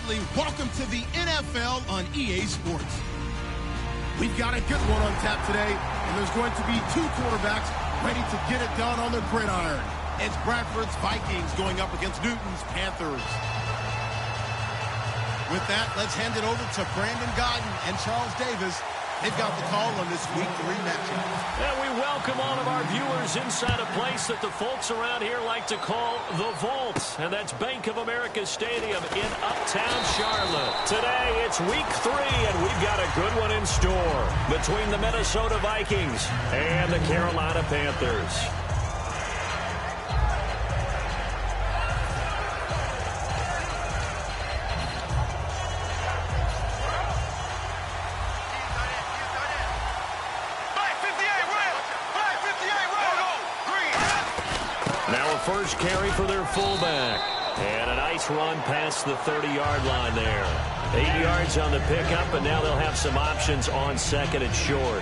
Bradley. Welcome to the NFL on EA Sports. We've got a good one on tap today, and there's going to be two quarterbacks ready to get it done on the gridiron. It's Bradford's Vikings going up against Newton's Panthers. With that, let's hand it over to Brandon Godden and Charles Davis. They've got the call on this Week 3 matchup. And we welcome all of our viewers inside a place that the folks around here like to call the Vault. And that's Bank of America Stadium in Uptown Charlotte. Today, it's Week 3, and we've got a good one in store between the Minnesota Vikings and the Carolina Panthers. First carry for their fullback. And a nice run past the 30-yard line there. 8 yards on the pickup, and now they'll have some options on second and short.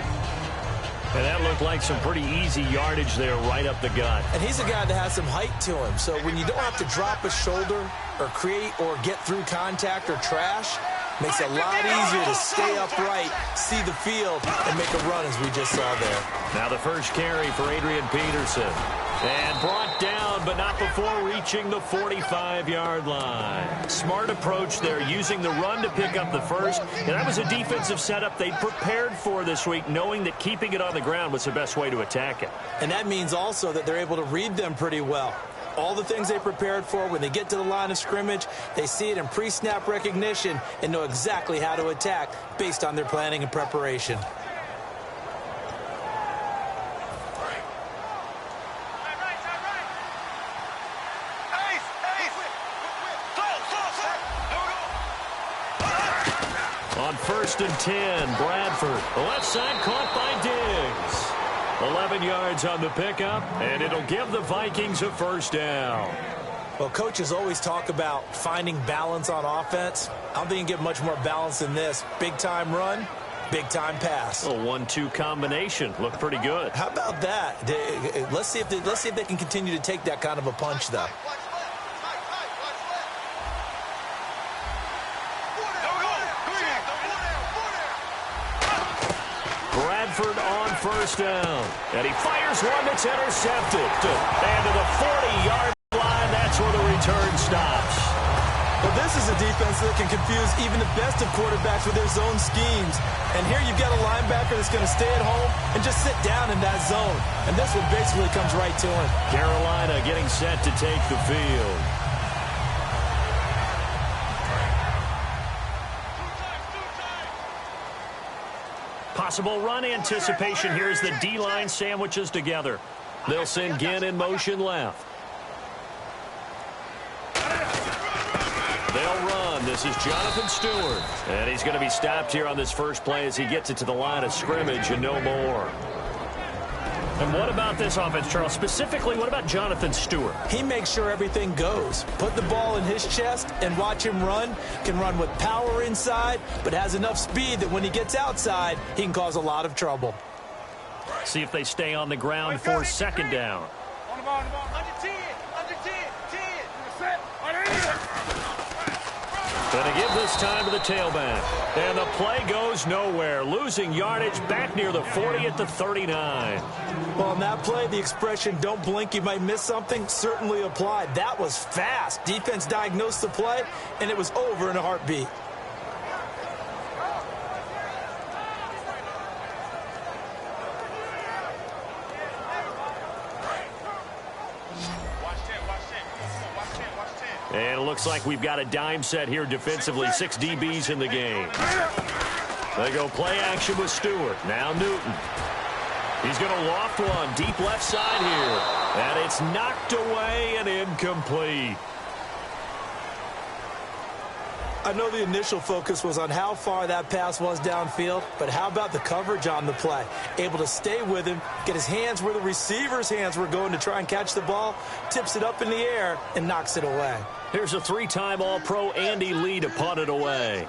And that looked like some pretty easy yardage there right up the gut. And he's a guy that has some height to him. So when you don't have to drop a shoulder or create or get through contact or trash, makes it a lot easier to stay upright, see the field, and make a run as we just saw there. Now the first carry for Adrian Peterson. And brought down, but not before reaching the 45-yard line. Smart approach there, using the run to pick up the first. And that was a defensive setup they prepared for this week, knowing that keeping it on the ground was the best way to attack it. And that means also that they're able to read them pretty well. All the things they prepared for, when they get to the line of scrimmage, they see it in pre-snap recognition and know exactly how to attack based on their planning and preparation. On 1st and 10, Bradford. The left side caught by Diggs. 11 yards on the pickup, and it'll give the Vikings a first down. Well, coaches always talk about finding balance on offense. I don't think you can get much more balance than this. Big-time run, big-time pass. A 1-2 combination. Looked pretty good. How about that? Let's see if they can continue to take that kind of a punch, though. Bradford on first down. And he fires one that's intercepted. And to the 40-yard line, that's where the return stops. Well, this is a defense that can confuse even the best of quarterbacks with their zone schemes. And here you've got a linebacker that's going to stay at home and just sit down in that zone. And this one basically comes right to him. Carolina getting set to take the field. Possible run anticipation here as the D-line sandwiches together. They'll send Ginn in motion left. They'll run. This is Jonathan Stewart. And he's going to be stopped here on this first play as he gets it to the line of scrimmage and no more. And what about this offense, Charles? Specifically, what about Jonathan Stewart? He makes sure everything goes. Put the ball in his chest and watch him run. Can run with power inside, but has enough speed that when he gets outside, he can cause a lot of trouble. See if they stay on the ground for second down. On the ball, under 10, 10. Set, Going to give this time to the tailback. And the play goes nowhere. Losing yardage back near the 40 at the 39. Well, on that play, the expression, don't blink, you might miss something, certainly applied. That was fast. Defense diagnosed the play, and it was over in a heartbeat. And it looks like we've got a dime set here defensively. 6 DBs in the game. They go play action with Stewart. Now Newton. He's going to loft one deep left side here. And it's knocked away and incomplete. I know the initial focus was on how far that pass was downfield, but how about the coverage on the play? Able to stay with him, get his hands where the receiver's hands were going to try and catch the ball, tips it up in the air, and knocks it away. Here's a 3-time All-Pro Andy Lee to punt it away.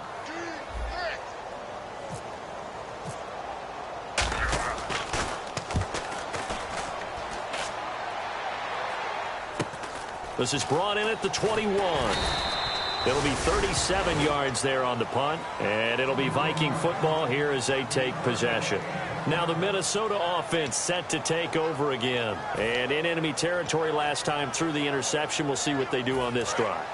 This is brought in at the 21. It'll be 37 yards there on the punt, and it'll be Viking football here as they take possession. Now the Minnesota offense set to take over again. And in enemy territory last time through the interception. We'll see what they do on this drive.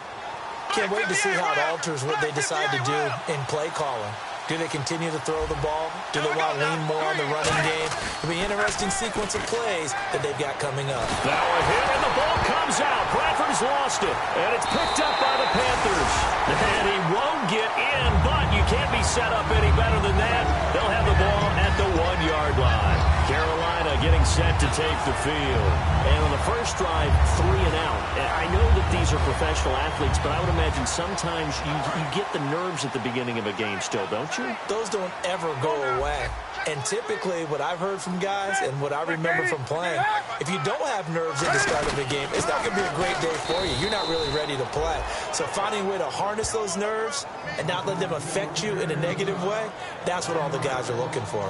Can't wait to see how it alters what they decide to do in play calling. Do they continue to throw the ball? Do they want to lean more on the running game? It'll be an interesting sequence of plays that they've got coming up. Now a hit, and the ball comes out. Bradford's lost it, and it's picked up by the Panthers. And he won't get in, but you can't be set up any better than that. They'll have the ball at the 1-yard line. Carolina getting set to take the field. And on the first drive, 3 and out. I know that these are professional athletes, but I would imagine sometimes you get the nerves at the beginning of a game still, don't you? Those don't ever go away. And typically, what I've heard from guys and what I remember from playing, if you don't have nerves at the start of the game, it's not going to be a great day for you. You're not really ready to play. So finding a way to harness those nerves and not let them affect you in a negative way, that's what all the guys are looking for.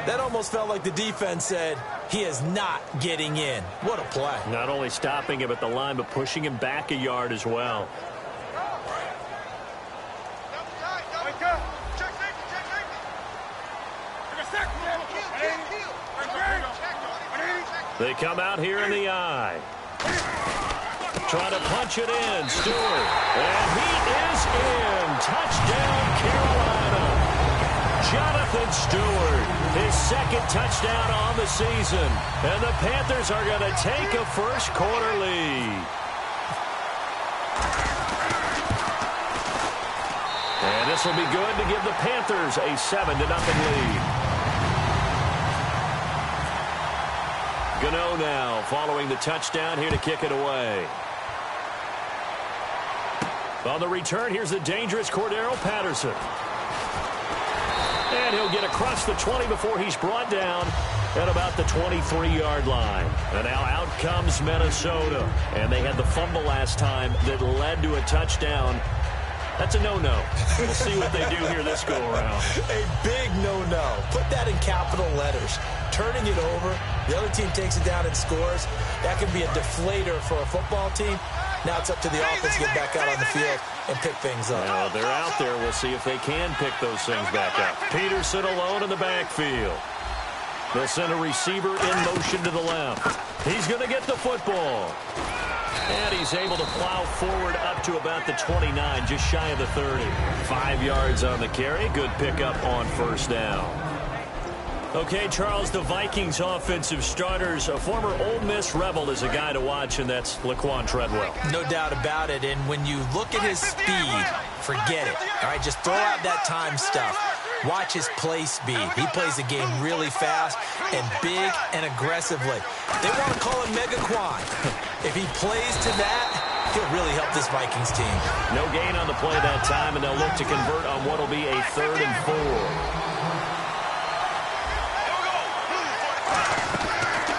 That almost felt like the defense said, he is not getting in. What a play. Not only stopping him at the line, but pushing him back a yard as well. They come out here in the eye. Trying to punch it in. Stewart. And he is in. Touchdown, Carolina. Jonathan Stewart. His second touchdown on the season. And the Panthers are going to take a first-quarter lead. And this will be good to give the Panthers a 7-0 lead. Gano now following the touchdown here to kick it away. On the return, here's the dangerous Cordero Patterson. And he'll get across the 20 before he's brought down at about the 23-yard line. And now out comes Minnesota. And they had the fumble last time that led to a touchdown. That's a no-no. We'll see what they do here this go-around. A big no-no. Put that in capital letters. Turning it over, the other team takes it down and scores. That can be a deflator for a football team. Now it's up to the offense to get back out on the field and pick things up. Well, they're out there. We'll see if they can pick those things back up. Peterson alone in the backfield. They'll send a receiver in motion to the left. He's going to get the football. And he's able to plow forward up to about the 29, just shy of the 30. 5 yards on the carry. Good pickup on first down. Okay, Charles, the Vikings offensive starters, a former Ole Miss Rebel is a guy to watch, and that's Laquan Treadwell. No doubt about it, and when you look at his speed, forget it. All right, just throw out that time stuff. Watch his play speed. He plays the game really fast and big and aggressively. They want to call him Megaquan. If he plays to that, he'll really help this Vikings team. No gain on the play that time, and they'll look to convert on what will be a 3rd and 4.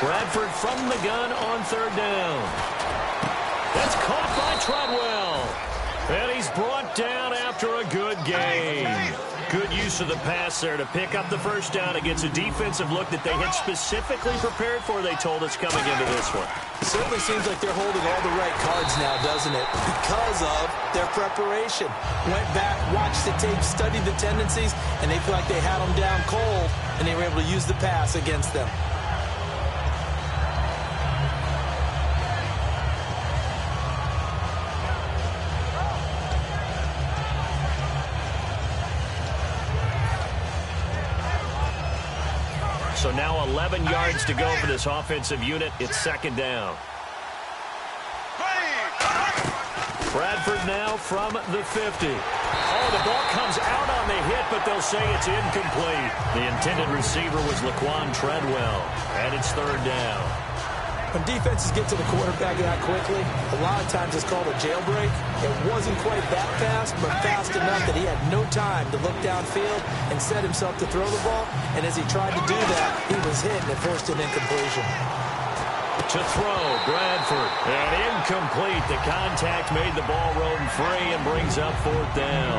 Bradford from the gun on 3rd down. That's caught by Treadwell. And he's brought down after a good game. Good use of the pass there to pick up the first down against a defensive look that they had specifically prepared for, they told us, coming into this one. It certainly seems like they're holding all the right cards now, doesn't it? Because of their preparation. Went back, watched the tape, studied the tendencies, and they feel like they had them down cold, and they were able to use the pass against them. So now 11 yards to go for this offensive unit. It's 2nd down. Bradford now from the 50. Oh, the ball comes out on the hit, but they'll say it's incomplete. The intended receiver was Laquan Treadwell, and it's 3rd down. When defenses get to the quarterback that quickly, a lot of times it's called a jailbreak. It wasn't quite that fast, but fast enough that he had no time to look downfield and set himself to throw the ball. And as he tried to do that, he was hit and it forced an incompletion. To throw, Bradford, and incomplete. The contact made the ball roam free and brings up 4th down.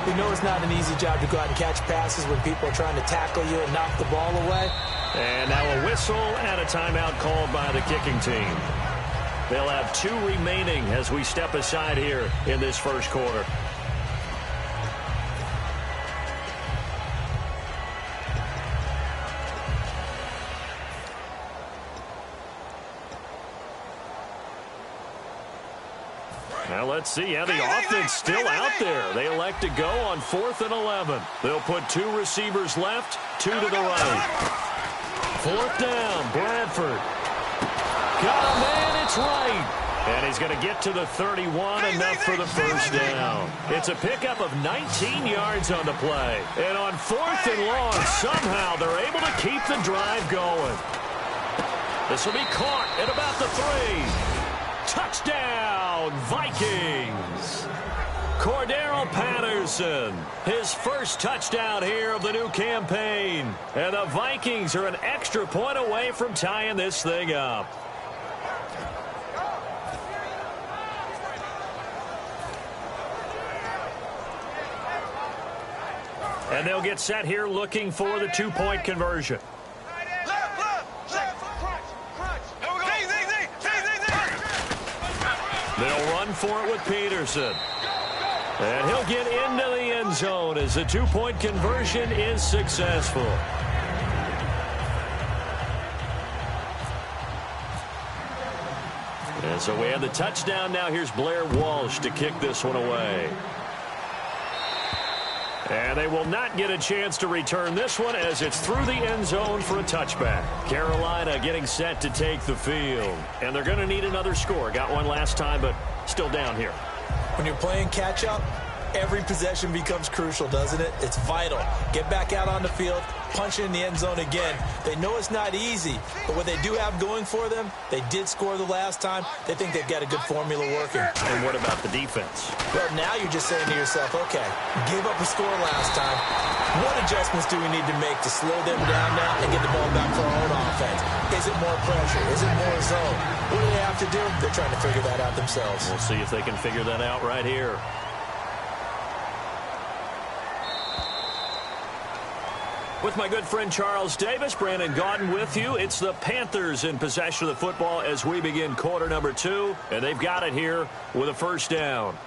We know it's not an easy job to go out and catch passes when people are trying to tackle you and knock the ball away. And now a whistle and a timeout called by the kicking team. They'll have 2 remaining as we step aside here in this first quarter. Now let's see how the offense still out there. They elect to go on 4th and 11. They'll put 2 receivers left, 2 to the right. 4th down, Bradford. Got a man, it's right. And he's going to get to the 31, enough for the first down. It's a pickup of 19 yards on the play. And on 4th and long, somehow they're able to keep the drive going. This will be caught at about the 3. Touchdown, Vikings. Cordero Patterson, his first touchdown here of the new campaign. And the Vikings are an extra point away from tying this thing up. And they'll get set here looking for the 2-point conversion. They'll run for it with Peterson. And he'll get into the end zone as the 2-point conversion is successful. And so we have the touchdown. Now here's Blair Walsh to kick this one away. And they will not get a chance to return this one as it's through the end zone for a touchback. Carolina getting set to take the field. And they're going to need another score. Got one last time, but still down here. When you're playing catch-up, every possession becomes crucial, doesn't it? It's vital. Get back out on the field, punch it in the end zone again. They know it's not easy, but what they do have going for them, they did score the last time. They think they've got a good formula working. And what about the defense? Well, now you're just saying to yourself, okay, gave up a score last time. What adjustments do we need to make to slow them down now and get the ball back for our own offense? Is it more pressure? Is it more zone? What do they have to do? They're trying to figure that out themselves. We'll see if they can figure that out right here. With my good friend Charles Davis, Brandon Gaudin with you. It's the Panthers in possession of the football as we begin quarter number 2. And they've got it here with a first down.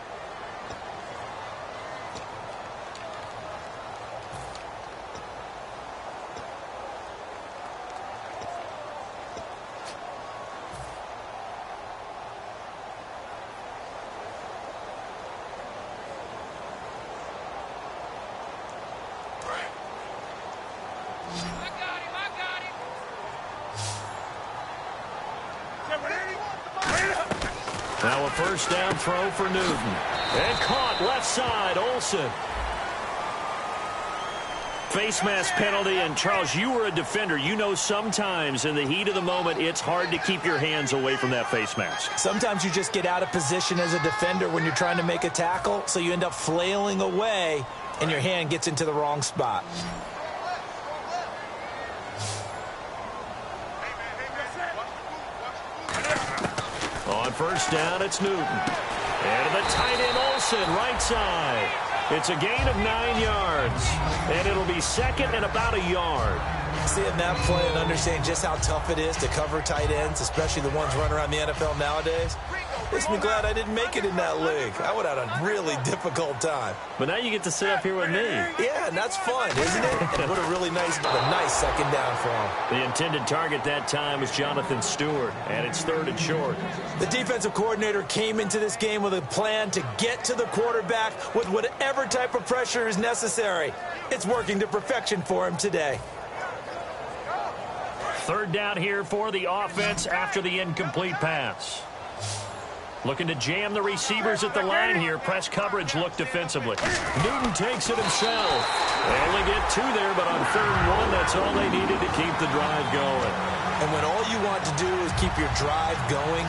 Now a first down throw for Newton. And caught left side, Olsen. Face mask penalty, and Charles, you were a defender. You know sometimes in the heat of the moment, it's hard to keep your hands away from that face mask. Sometimes you just get out of position as a defender when you're trying to make a tackle, so you end up flailing away, and your hand gets into the wrong spot. On first down, it's Newton. And the tight end, Olsen, right side. It's a gain of 9 yards. And it'll be second and about a yard. Seeing that play and understanding just how tough it is to cover tight ends, especially the ones running around the NFL nowadays, makes me glad I didn't make it in that league. I would have had a really difficult time. But now you get to sit up here with me. Yeah, and that's fun, isn't it? And what a really nice second down for him. The intended target that time was Jonathan Stewart, and it's third and short. The defensive coordinator came into this game with a plan to get to the quarterback with whatever type of pressure is necessary. It's working to perfection for him today. Third down here for the offense after the incomplete pass. Looking to jam the receivers at the line here. Press coverage look defensively. Newton takes it himself. They only get 2 there, but on 3rd and 1, that's all they needed to keep the drive going. And when all you want to do is keep your drive going,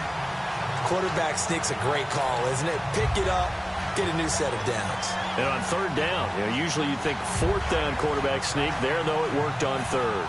quarterback sneak's a great call, isn't it? Pick it up, get a new set of downs. And on 3rd down, usually you'd think 4th down quarterback sneak. There, though, it worked on 3rd.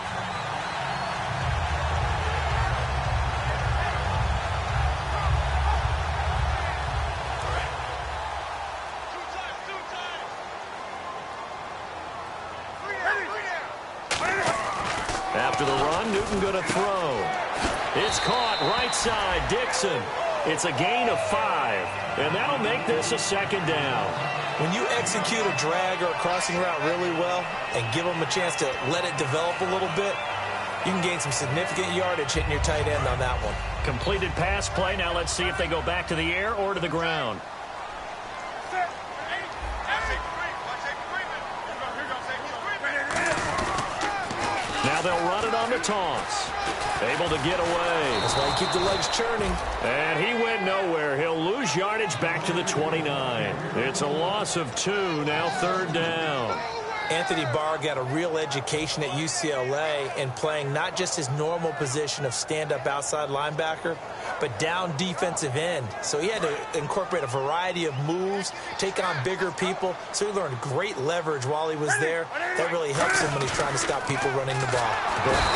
After the run, Newton going to throw. It's caught right side, Dixon. It's a gain of 5, and that'll make this a second down. When you execute a drag or a crossing route really well and give them a chance to let it develop a little bit, you can gain some significant yardage hitting your tight end on that one. Completed pass play. Now let's see if they go back to the air or to the ground. Now they'll run it on the toss. Able to get away. That's why you keep the legs churning. And he went nowhere. He'll lose yardage back to the 29. It's a loss of 2, now third down. Anthony Barr got a real education at UCLA in playing not just his normal position of stand-up outside linebacker, but down defensive end. So he had to incorporate a variety of moves, take on bigger people. So he learned great leverage while he was there. That really helps him when he's trying to stop people running the ball.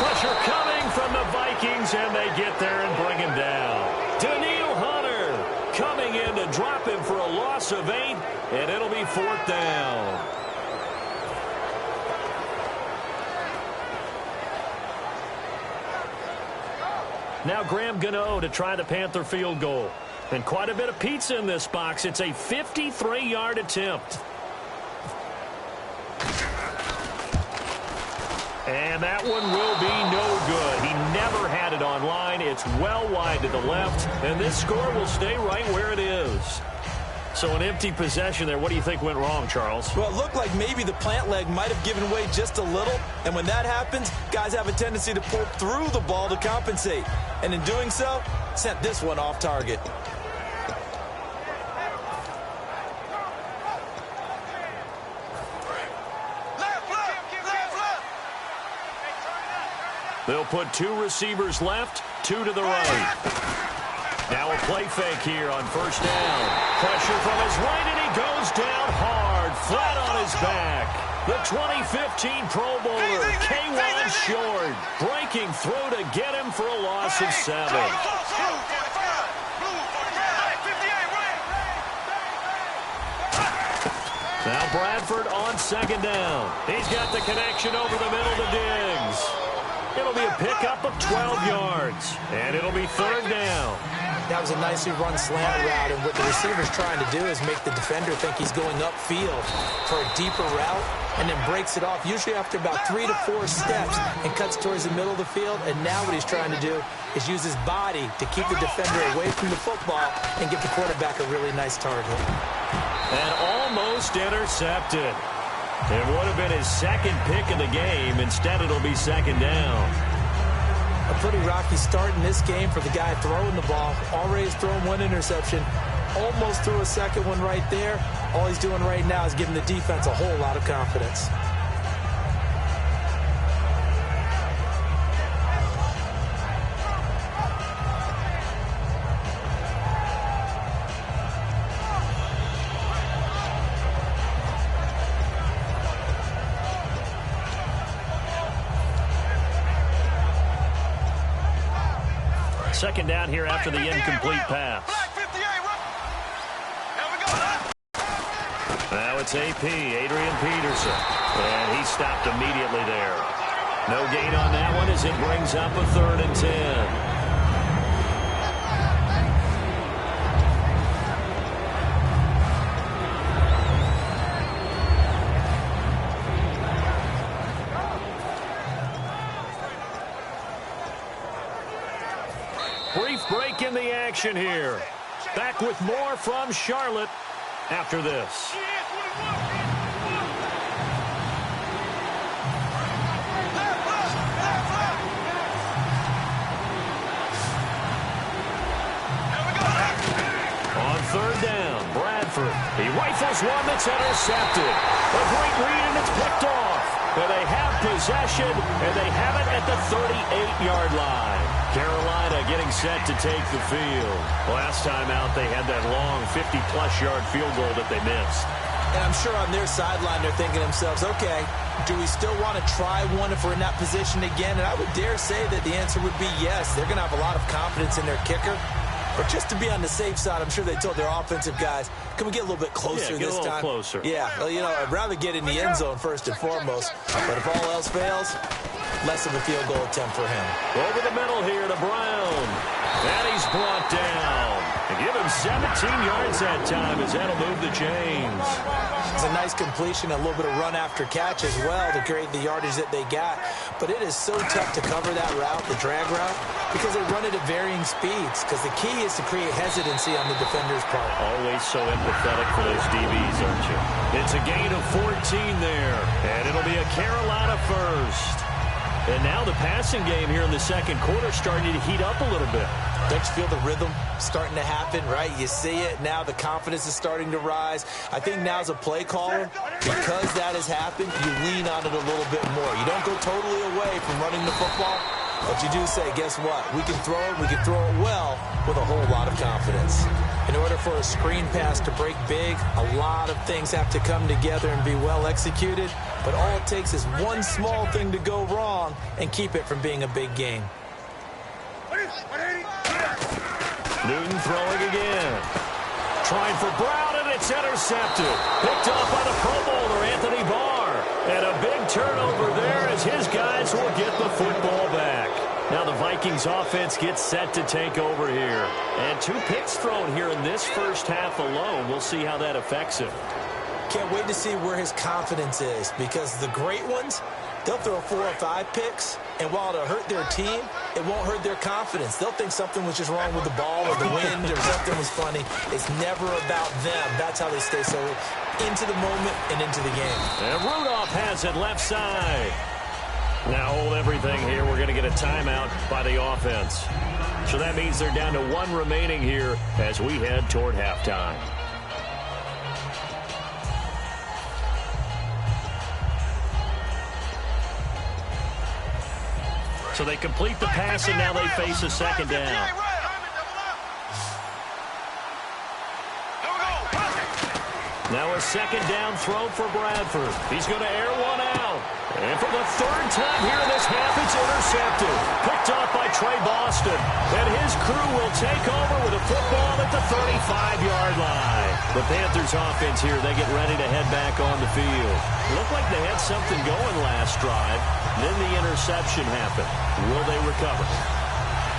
Pressure coming from the Vikings, and they get there and bring him down. Daniil Hunter coming in to drop him for a loss of 8, and it'll be 4th down. Now Graham Gano to try the Panther field goal. And quite a bit of pizza in this box. It's a 53-yard attempt. And that one will be no good. He never had it on line. It's well wide to the left. And this score will stay right where it is. So an empty possession there. What do you think went wrong, Charles? Well, it looked like maybe the plant leg might have given way just a little. And when that happens, guys have a tendency to pull through the ball to compensate. And in doing so, sent this one off target. They'll put 2 receivers left, 2 to the right. Now a play fake here on first down. Pressure from his right, and he goes down hard, flat on his back. The 2015 Pro Bowler, K'Wan Short, breaking through to get him for a loss of 7. Now Bradford on second down. He's got the connection over the middle to Diggs. It'll be a pickup of 12 yards, and it'll be third down. That was a nicely run slant route, and what the receiver's trying to do is make the defender think he's going upfield for a deeper route, and then breaks it off, usually after about 3 to 4 steps, and cuts towards the middle of the field. And now what he's trying to do is use his body to keep the defender away from the football and give the quarterback a really nice target. And almost intercepted. It would have been his second pick of the game. Instead, it'll be second down. A pretty rocky start in this game for the guy throwing the ball. Already has thrown 1 interception. Almost threw a second one right there. All he's doing right now is giving the defense a whole lot of confidence. Second down here after the incomplete pass. Now it's AP, Adrian Peterson. And he stopped immediately there. No gain on that one as it brings up a 3rd and 10. Brief break in the action here. Back with more from Charlotte after this. On third down, Bradford. He rifles one that's intercepted. A great read, and it's picked off. But they have possession, and they have it at the 38-yard line. Carolina getting set to take the field. Last time out, they had that long 50-plus-yard field goal that they missed. And I'm sure on their sideline, they're thinking to themselves, okay, do we still want to try one if we're in that position again? And I would dare say that the answer would be yes. They're going to have a lot of confidence in their kicker. But just to be on the safe side, I'm sure they told their offensive guys, can we get a little bit closer this time? Get a little closer. Yeah, well, you know, I'd rather get in the end zone first and foremost. But if all else fails, less of a field goal attempt for him. Over the middle here to Brown. And he's brought down. 17 yards that time as that'll move the chains. It's a nice completion, a little bit of run after catch as well to create the yardage that they got. But it is so tough to cover that route, the drag route, because they run it at varying speeds. Because the key is to create hesitancy on the defender's part. Always so empathetic for those DBs, aren't you? It's a gain of 14 there, and it'll be a Carolina first. And now the passing game here in the second quarter starting to heat up a little bit. Don't you feel the rhythm starting to happen, right? You see it. Now the confidence is starting to rise. I think now as a play caller, because that has happened, you lean on it a little bit more. You don't go totally away from running the football, but you do say, guess what? We can throw it. We can throw it well with a whole lot of confidence. In order for a screen pass to break big, a lot of things have to come together and be well executed. But all it takes is one small thing to go wrong and keep it from being a big game. Newton throwing again. Trying for Brown, and it's intercepted. Picked off by the Pro Bowler, Anthony Barr. And a big turnover there as his guys will get the football back. Now the Vikings offense gets set to take over here. And 2 picks thrown here in this first half alone. We'll see how that affects him. Can't wait to see where his confidence is, because the great ones, they'll throw 4 or 5 picks, and while it'll hurt their team, it won't hurt their confidence. They'll think something was just wrong with the ball or the wind or something was funny. It's never about them. That's how they stay so into the moment and into the game. And Rudolph has it left side. Now hold everything here. We're going to get a timeout by the offense. So that means they're down to 1 remaining here as we head toward halftime. So they complete the pass, and now they face a second down. Now a second down throw for Bradford. He's going to air one out. And for the 3rd time here in this half, it's intercepted. Picked off by Trey Boston. And his crew will take over with a football at the 35-yard line. The Panthers offense here, they get ready to head back on the field. Looked like they had something going last drive. Then the interception happened. Will they recover?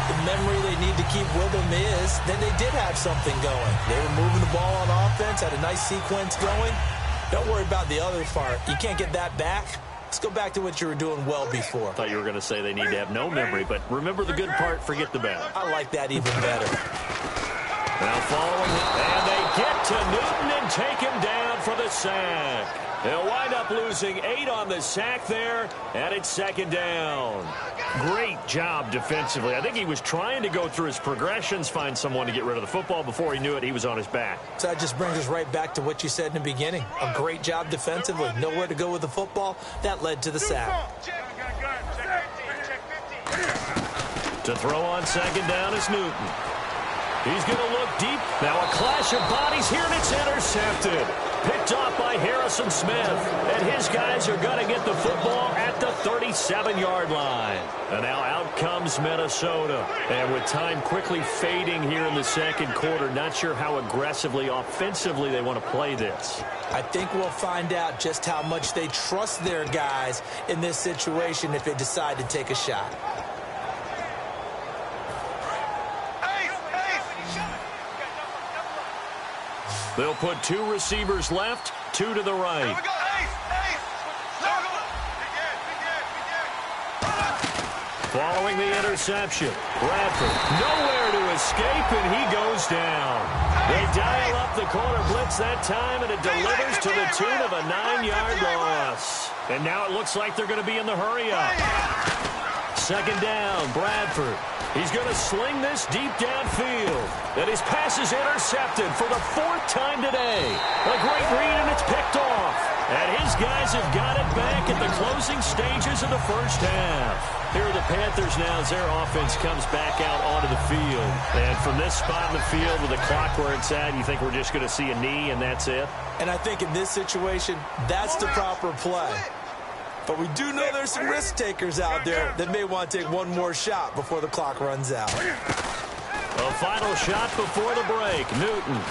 The memory they need to keep with them is then they did have something going. They were moving the ball on offense, had a nice sequence going. Don't worry about the other part. You can't get that back. Let's go back to what you were doing well before. I thought you were going to say they need to have no memory, but remember the good part, forget the bad. I like that even better. Now following it, and they get to Newton and take him down for the sack. They'll wind up losing 8 on the sack there, and it's second down. Great job defensively. I think he was trying to go through his progressions, find someone to get rid of the football. Before he knew it, he was on his back. So that just brings us right back to what you said in the beginning. A great job defensively. Nowhere to go with the football. That led to the sack. To throw on second down is Newton. He's going to look deep. Now a clash of bodies here, and it's intercepted. Picked off by Harrison Smith. And his guys are going to get the football at the 37-yard line. And now out comes Minnesota. And with time quickly fading here in the second quarter, not sure how aggressively, offensively they want to play this. I think we'll find out just how much they trust their guys in this situation if they decide to take a shot. They'll put 2 receivers left, 2 to the right. Following the interception, Bradford nowhere to escape, and he goes down. They dial up the corner blitz that time, and it delivers to the tune of a 9-yard loss. And now it looks like they're going to be in the hurry-up. Second down, Bradford. He's going to sling this deep downfield. And his pass is intercepted for the 4th time today. A great read, and it's picked off. And his guys have got it back at the closing stages of the first half. Here are the Panthers now as their offense comes back out onto the field. And from this spot in the field with the clock where it's at, you think we're just going to see a knee and that's it? And I think in this situation, that's the proper play. But we do know there's some risk takers out there that may want to take one more shot before the clock runs out. A final shot before the break. Newton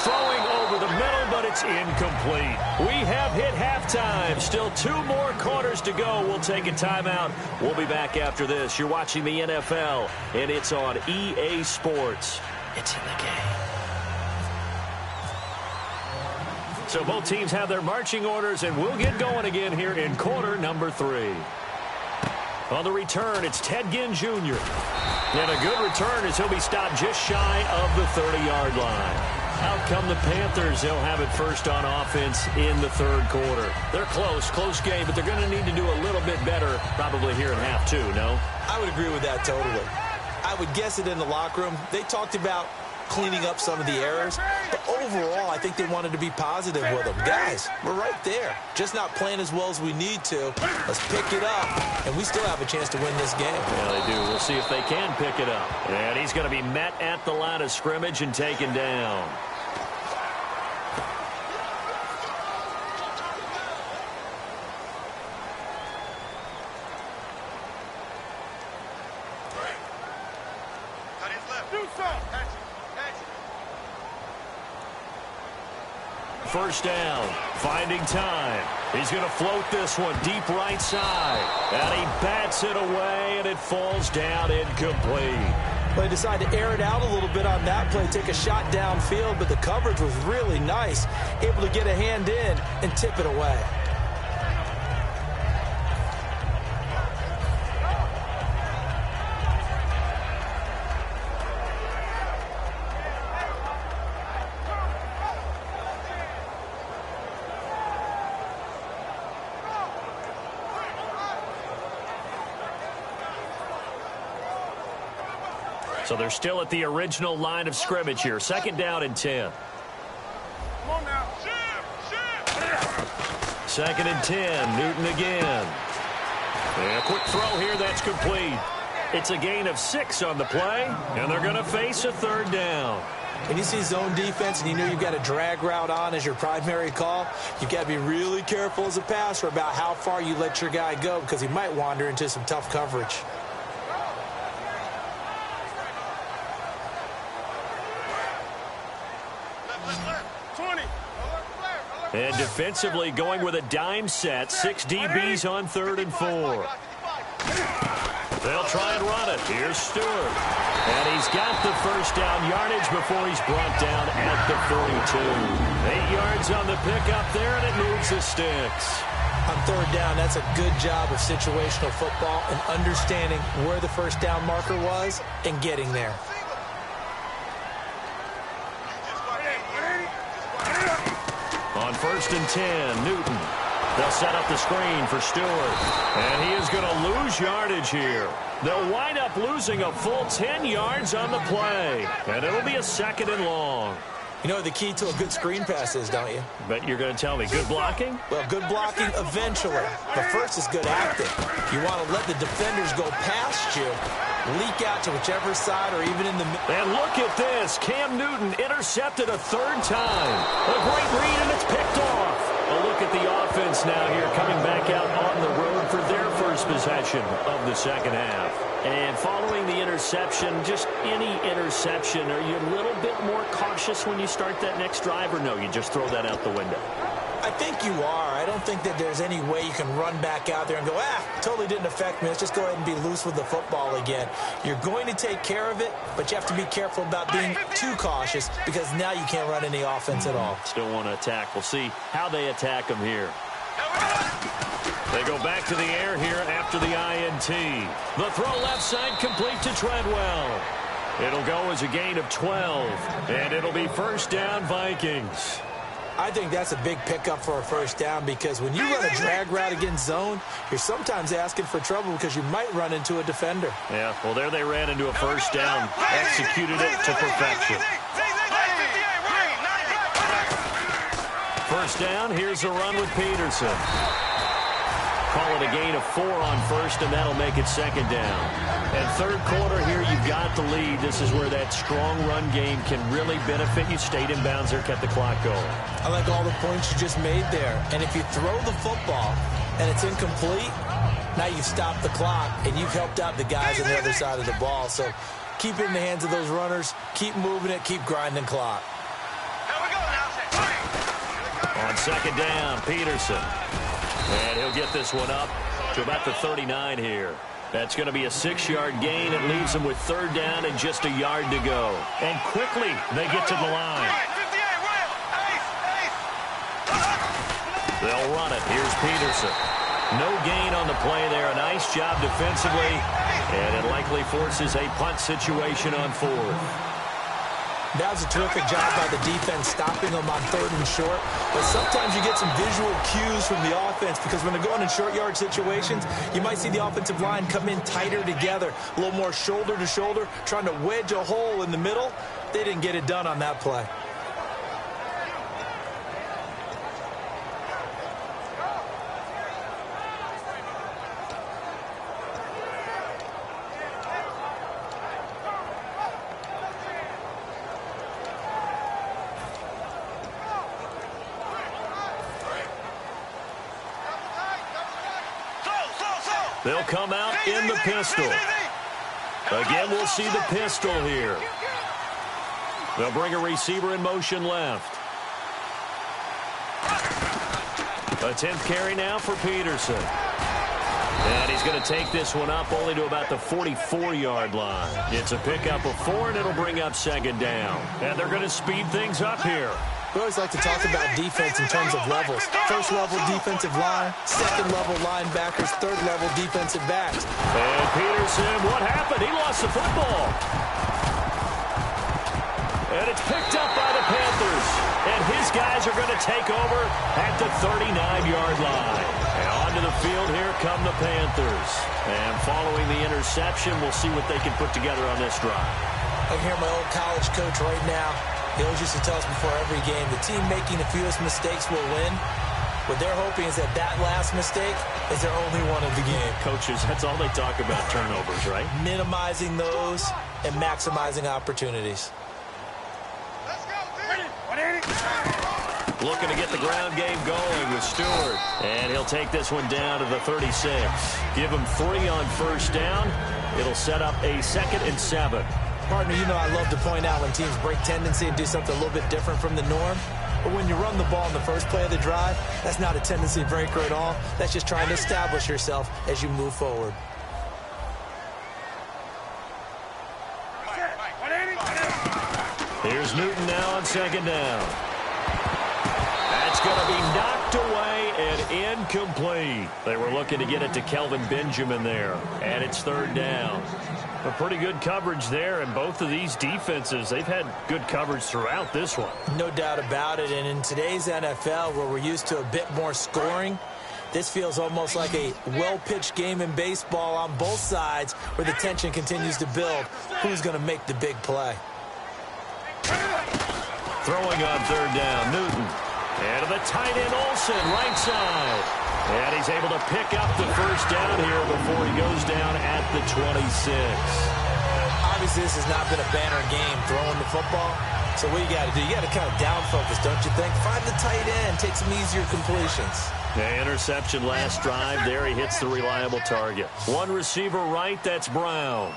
throwing over the middle, but it's incomplete. We have hit halftime. Still 2 more quarters to go. We'll take a timeout. We'll be back after this. You're watching the NFL, and it's on EA Sports. It's in the game. So both teams have their marching orders, and we'll get going again here in quarter number 3. On the return, it's Ted Ginn Jr. And a good return as he'll be stopped just shy of the 30-yard line. Out come the Panthers. They'll have it first on offense in the third quarter. They're close game, but they're going to need to do a little bit better probably here in half 2, no? I would agree with that totally. I would guess it in the locker room. They talked about cleaning up some of the errors, but overall, I think they wanted to be positive with them. Guys, we're right there. Just not playing as well as we need to. Let's pick it up, and we still have a chance to win this game. Yeah, they do. We'll see if they can pick it up. And he's going to be met at the line of scrimmage and taken down. First down, finding time. He's going to float this one deep right side. And he bats it away, and it falls down incomplete. Well, he decided to air it out a little bit on that play, take a shot downfield, but the coverage was really nice. Able to get a hand in and tip it away. So they're still at the original line of scrimmage here. Second down and 10. Come on now. Second and 10. Newton again. And a quick throw here. That's complete. It's a gain of 6 on the play, and they're going to face a third down. When you see zone defense and you know you've got a drag route on as your primary call, you've got to be really careful as a passer about how far you let your guy go because he might wander into some tough coverage. And defensively going with a dime set. 6 DBs on 3rd and 4. They'll try and run it. Here's Stewart. And he's got the first down yardage before he's brought down at the 42. 8 yards on the pickup there, and it moves the sticks. On 3rd down, that's a good job of situational football and understanding where the first down marker was and getting there. On 1st and 10, Newton. They'll set up the screen for Stewart. And he is going to lose yardage here. They'll wind up losing a full 10 yards on the play. And it'll be a 2nd and long. You know what the key to a good screen pass is, don't you? Bet you're going to tell me. Good blocking? Well, good blocking eventually. But first is good acting. You want to let the defenders go past you, leak out to whichever side or even in the middle. And look at this. Cam Newton intercepted a 3rd time. A great read, and it's picked off. A look at the offense now here coming back out on the road for their first possession of the second half. And following the interception, just any interception, are you a little bit more cautious when you start that next drive, or no, you just throw that out the window? I think you are. I don't think that there's any way you can run back out there and go, totally didn't affect me. Let's just go ahead and be loose with the football again. You're going to take care of it, but you have to be careful about being too cautious because now you can't run any offense at all. Still want to attack. We'll see how they attack them here. They go back to the air here after the INT. The throw left side complete to Treadwell. It'll go as a gain of 12, and it'll be first down Vikings. I think that's a big pickup for a first down because when you run a drag route against zone, you're sometimes asking for trouble because you might run into a defender. Yeah, well, there they ran into a first down, executed it to perfection. First down, here's a run with Peterson. Call it a gain of 4 on first, and that'll make it second down. And third quarter here, you've got the lead. This is where that strong run game can really benefit you. Stayed in bounds there, kept the clock going. I like all the points you just made there. And if you throw the football and it's incomplete, now you've stopped the clock, and you've helped out the guys on the other side of the ball. So keep it in the hands of those runners. Keep moving it. Keep grinding clock. On second down, Peterson. And he'll get this one up to about the 39 here. That's going to be a 6-yard gain. It leaves them with 3rd down and just a yard to go. And quickly, they get to the line. They'll run it. Here's Peterson. No gain on the play there. A nice job defensively. And it likely forces a punt situation on 4th. That was a terrific job by the defense stopping them on 3rd and short. But sometimes you get some visual cues from the offense because when they're going in short yard situations, you might see the offensive line come in tighter together, a little more shoulder to shoulder, trying to wedge a hole in the middle. They didn't get it done on that play. They'll come out in the pistol. Again, we'll see the pistol here. They'll bring a receiver in motion left. A 10th carry now for Peterson. And he's going to take this one up only to about the 44-yard line. It's a pickup of 4, and it'll bring up 2nd down. And they're going to speed things up here. We always like to talk about defense in terms of levels. 1st level defensive line, 2nd level linebackers, 3rd level defensive backs. And Peterson, what happened? He lost the football. And it's picked up by the Panthers. And his guys are going to take over at the 39-yard line. And onto the field, here come the Panthers. And following the interception, we'll see what they can put together on this drive. I can hear my old college coach right now. He always used to tell us before every game, the team making the fewest mistakes will win. What they're hoping is that that last mistake is their only one of the game. Coaches, that's all they talk about, turnovers, right? Minimizing those and maximizing opportunities. Looking to get the ground game going with Stewart. And he'll take this one down to the 36. Give him 3 on 1st down. It'll set up a 2nd and 7. Partner, you know I love to point out when teams break tendency and do something a little bit different from the norm. But when you run the ball in the first play of the drive, that's not a tendency breaker at all. That's just trying to establish yourself as you move forward. Here's Newton now on 2nd down. That's going to be knocked away and incomplete. They were looking to get it to Kelvin Benjamin there. And it's 3rd down. A pretty good coverage there, and both of these defenses, they've had good coverage throughout this one. No doubt about it, and in today's NFL, where we're used to a bit more scoring, this feels almost like a well-pitched game in baseball on both sides where the tension continues to build. Who's going to make the big play? Throwing on 3rd down, Newton. And to the tight end, Olsen, right side. And he's able to pick up the 1st down here before he goes down at the 26. Obviously, this has not been a banner game throwing the football. So what you got to do, you got to kind of down focus, don't you think? Find the tight end, take some easier completions. The interception last drive. There he hits the reliable target. One receiver right, that's Brown.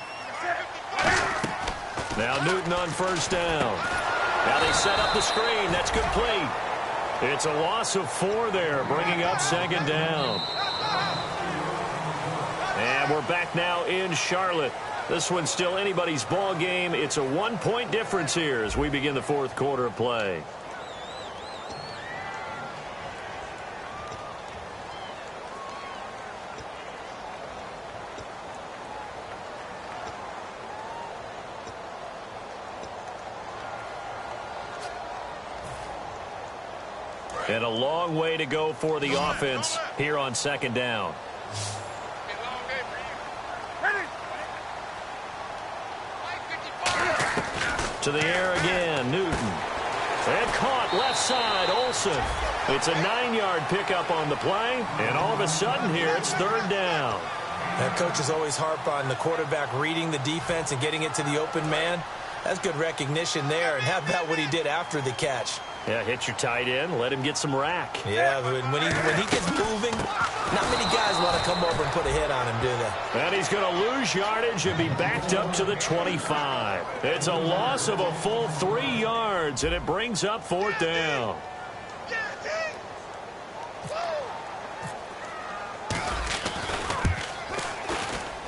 Now Newton on 1st down. Now they set up the screen. That's complete. It's a loss of 4 there, bringing up 2nd down. And we're back now in Charlotte. This one's still anybody's ball game. It's a 1-point difference here as we begin the 4th quarter of play. And a long way to go for the offense here on 2nd down. To the air again, Newton. And caught left side, Olsen. It's a 9-yard pickup on the play. And all of a sudden here, it's 3rd down. That coach is always harp on the quarterback reading the defense and getting it to the open man. That's good recognition there. And how about what he did after the catch? Yeah, hit your tight end, let him get some rack. Yeah, but when he gets moving, not many guys want to come over and put a hit on him, do they? And he's going to lose yardage and be backed up to the 25. It's a loss of a full 3 yards, and it brings up 4th down.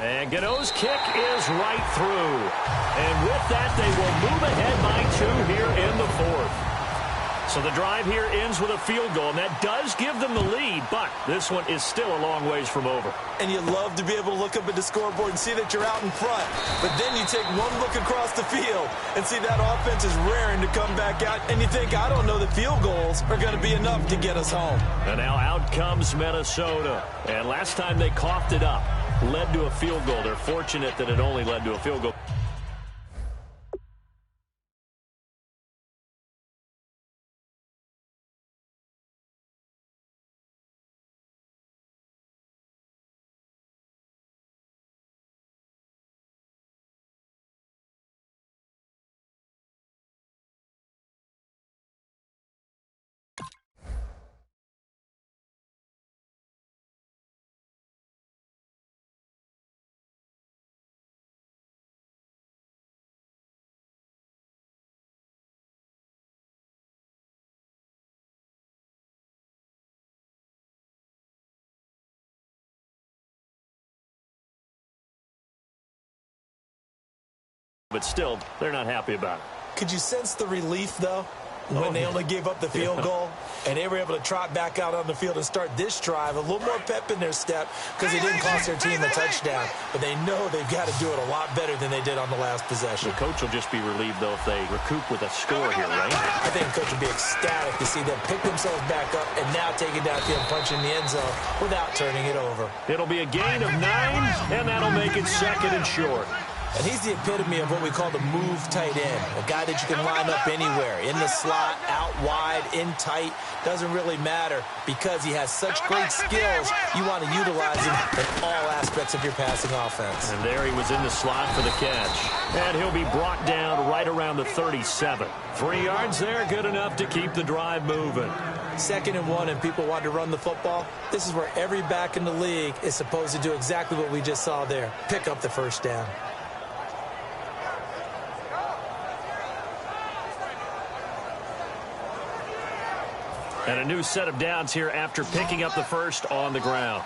And Gano's kick is right through. And with that, they will move ahead by 2 here in the 4th. So the drive here ends with a field goal, and that does give them the lead, but this one is still a long ways from over. And you love to be able to look up at the scoreboard and see that you're out in front. But then you take one look across the field and see that offense is raring to come back out, and you think, I don't know that field goals are going to be enough to get us home. And now out comes Minnesota. And last time they coughed it up, led to a field goal. They're fortunate that it only led to a field goal. But still, they're not happy about it. Could you sense the relief, though, when they only gave up the field goal and they were able to trot back out on the field and start this drive, a little more pep in their step because it didn't cost their team a touchdown. But they know they've got to do it a lot better than they did on the last possession. The coach will just be relieved, though, if they recoup with a score here, right? I think the coach would be ecstatic to see them pick themselves back up and now take it downfield and punch in the end zone without turning it over. It'll be a gain of 9, and that'll make it 2nd and short. And he's the epitome of what we call the move tight end, a guy that you can line up anywhere, in the slot, out wide, in tight, doesn't really matter because he has such great skills. You want to utilize him in all aspects of your passing offense. And there he was in the slot for the catch. And he'll be brought down right around the 37. 3 yards there, good enough to keep the drive moving. 2nd and 1 and people want to run the football. This is where every back in the league is supposed to do exactly what we just saw there, pick up the first down. And a new set of downs here after picking up the first on the ground.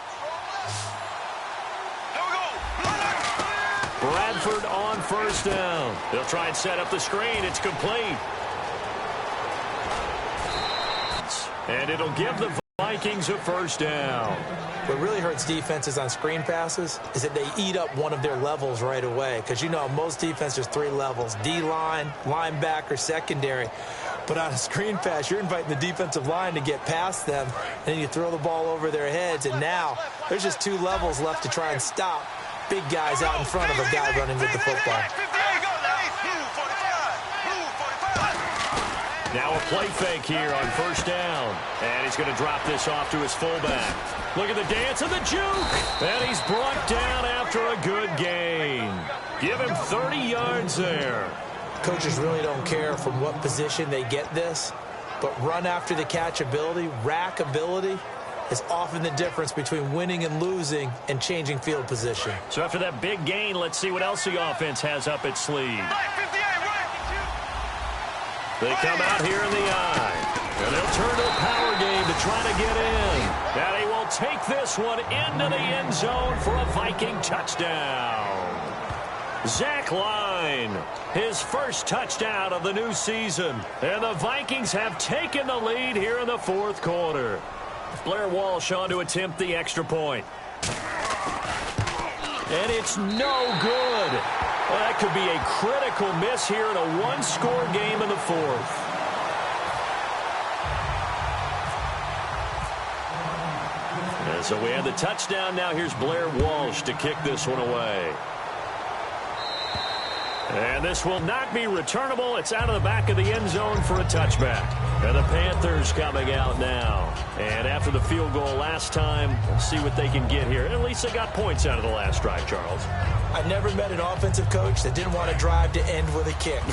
Bradford on first down. They'll try and set up the screen. It's complete. And it'll give the Vikings a first down. What really hurts defenses on screen passes is that they eat up one of their levels right away. Because, you know, most defense, there's 3 levels. D-line, linebacker, secondary. But on a screen pass, you're inviting the defensive line to get past them, and then you throw the ball over their heads, and now there's just 2 levels left to try and stop big guys out in front of a guy running with the football. Now a play fake here on first down, and he's going to drop this off to his fullback. Look at the dance and the juke, and he's brought down after a good gain. Give him 30 yards there. Coaches really don't care from what position they get this, but run after the catch ability, rack ability, is often the difference between winning and losing and changing field position. So after that big gain, let's see what else the offense has up its sleeve. They come out here in the eye, and they'll turn to a power game to try to get in. And he will take this one into the end zone for a Viking touchdown. Zach Line, his first touchdown of the new season. And the Vikings have taken the lead here in the 4th quarter. Blair Walsh on to attempt the extra point. And it's no good. Well, that could be a critical miss here in a 1-score game in the 4th. And so we have the touchdown. Now here's Blair Walsh to kick this one away. And this will not be returnable. It's out of the back of the end zone for a touchback. And the Panthers coming out now. And after the field goal last time, we'll see what they can get here. At least they got points out of the last drive, Charles. I never met an offensive coach that didn't want to drive to end with a kick.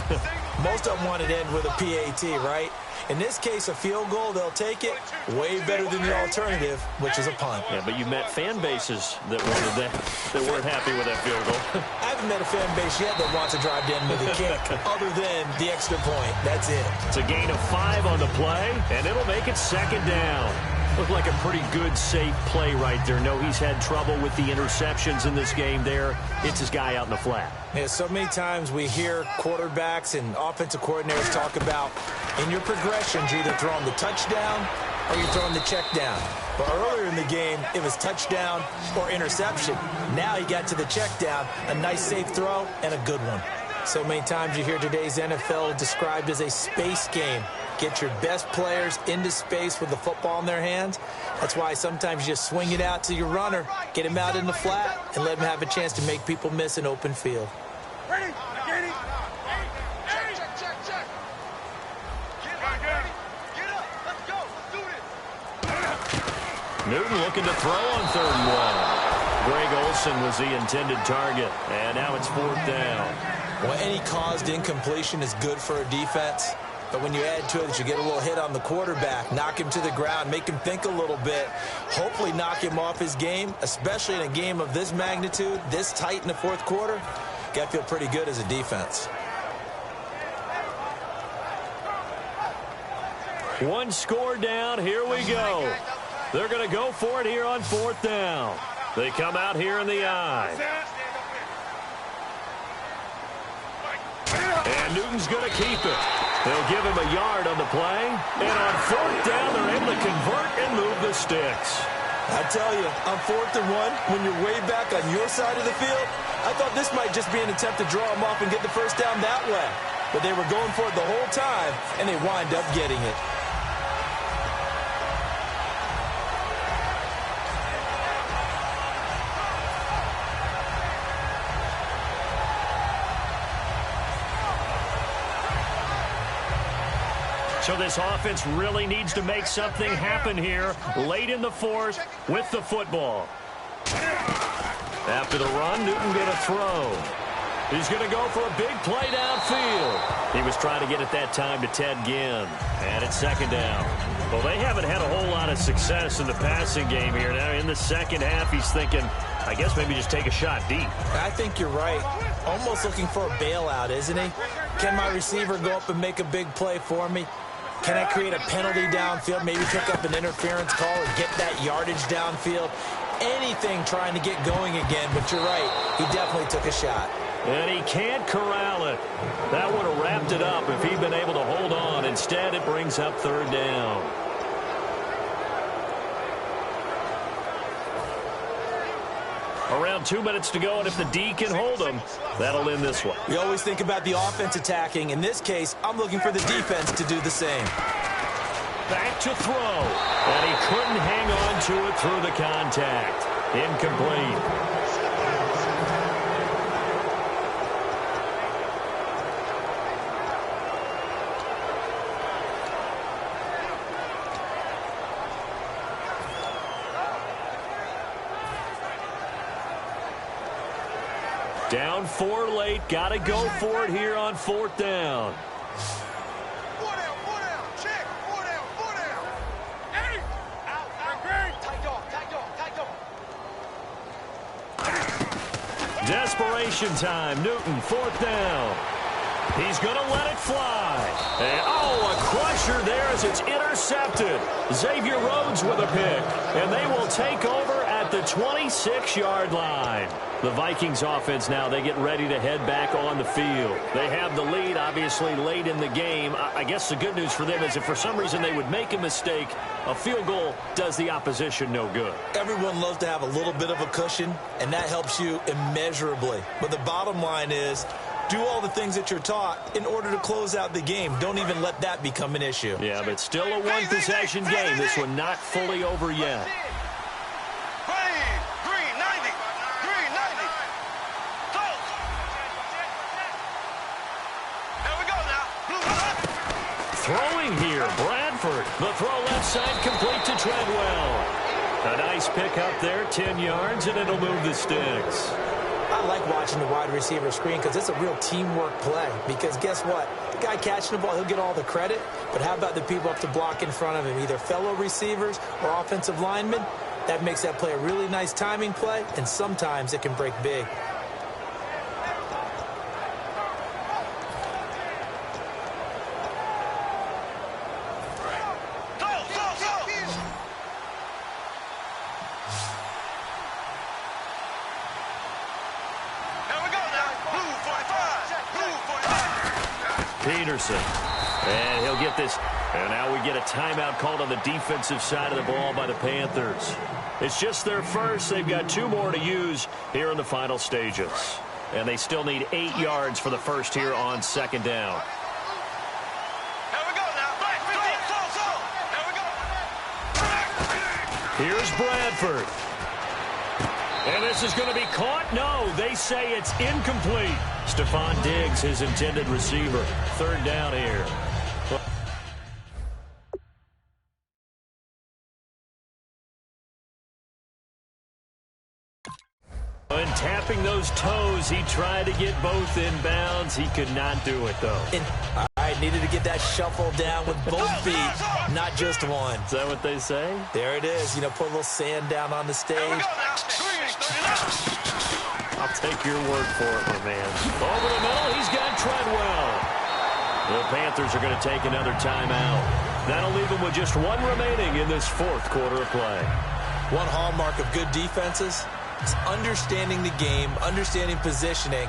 Most of them wanted to end with a PAT, right? In this case, a field goal, they'll take it way better than the alternative, which is a punt. Yeah, but you met fan bases that wanted that weren't happy with that field goal. I haven't met a fan base yet that wants to drive to end with a kick, other than the extra point. That's it. It's a gain of 5 on the play, and it'll make it 2nd down. Looked like a pretty good, safe play right there. No, he's had trouble with the interceptions in this game there. It's his guy out in the flat. Yeah, so many times we hear quarterbacks and offensive coordinators talk about in your progressions, you're either throwing the touchdown or you're throwing the check down. But earlier in the game, it was touchdown or interception. Now he got to the check down, a nice safe throw, and a good one. So many times you hear today's NFL described as a space game. Get your best players into space with the football in their hands. That's why sometimes you just swing it out to your runner, get him out in the flat, and let him have a chance to make people miss an open field. Ready? Ready? Check, check, check, check. Get up, ready? Get up. Let's go. Let's do this. Newton looking to throw on 3rd and 1. Greg Olsen was the intended target, and now it's 4th down. Well, any caused incompletion is good for a defense. But when you add to it that you get a little hit on the quarterback, knock him to the ground, make him think a little bit, hopefully knock him off his game, especially in a game of this magnitude, this tight in the 4th quarter, you got to feel pretty good as a defense. One score down. Here we go. They're going to go for it here on 4th down. They come out here in the I. And Newton's going to keep it. They'll give him a yard on the play. And on 4th down, they're able to convert and move the sticks. I tell you, on 4th and 1, when you're way back on your side of the field, I thought this might just be an attempt to draw him off and get the first down that way. But they were going for it the whole time, and they wind up getting it. So this offense really needs to make something happen here late in the 4th with the football. After the run, Newton going to throw. He's going to go for a big play downfield. He was trying to get it that time to Ted Ginn. And it's 2nd down. Well, they haven't had a whole lot of success in the passing game here. Now in the second half, he's thinking, I guess maybe just take a shot deep. I think you're right. Almost looking for a bailout, isn't he? Can my receiver go up and make a big play for me? Can I create a penalty downfield, maybe pick up an interference call and get that yardage downfield? Anything trying to get going again, but you're right. He definitely took a shot. And he can't corral it. That would have wrapped it up if he'd been able to hold on. Instead, it brings up 3rd down. Around 2 minutes to go, and if the D can hold them, that'll end this one. We always think about the offense attacking. In this case, I'm looking for the defense to do the same. Back to throw. And he couldn't hang on to it through the contact. Incomplete. Down 4 late. Got to go for it here on 4th down. 4 down, 4 down. Check. 4 down, 4 down. Hey! Out, out. Tight dog, tight dog, tight dog. Desperation time. Newton, 4th down. He's going to let it fly. And, a crusher there as it's intercepted. Xavier Rhodes with a pick. And they will take over at the 26-yard line. The Vikings offense now, they get ready to head back on the field. They have the lead, obviously, late in the game. I guess the good news for them is if for some reason they would make a mistake, a field goal does the opposition no good. Everyone loves to have a little bit of a cushion, and that helps you immeasurably. But the bottom line is, do all the things that you're taught in order to close out the game. Don't even let that become an issue. Yeah, but still a one-possession game. This one not fully over yet. Throwing here, Bradford. The throw left side complete to Treadwell. A nice pick up there, 10 yards, and it'll move the sticks. I like watching the wide receiver screen because it's a real teamwork play. Because guess what? The guy catching the ball, he'll get all the credit. But how about the people up to block in front of him, either fellow receivers or offensive linemen? That makes that play a really nice timing play, and sometimes it can break big. Peterson. And he'll get this. And now we get a timeout called on the defensive side of the ball by the Panthers. It's just their first. They've got 2 more to use here in the final stages. And they still need 8 yards for the first here on 2nd down. Here we go now. Here we go. Here's Bradford. And this is going to be caught? No, they say it's incomplete. Stephon Diggs, his intended receiver. 3rd down here. And tapping those toes, he tried to get both in bounds. He could not do it, though. All right, needed to get that shuffle down with both feet, not just one. Is that what they say? There it is. You know, put a little sand down on the stage. I'll take your word for it, my man. Over the middle, he's got Treadwell. The Panthers are going to take another timeout. That'll leave them with just 1 remaining in this 4th quarter of play. One hallmark of good defenses is understanding the game, understanding positioning,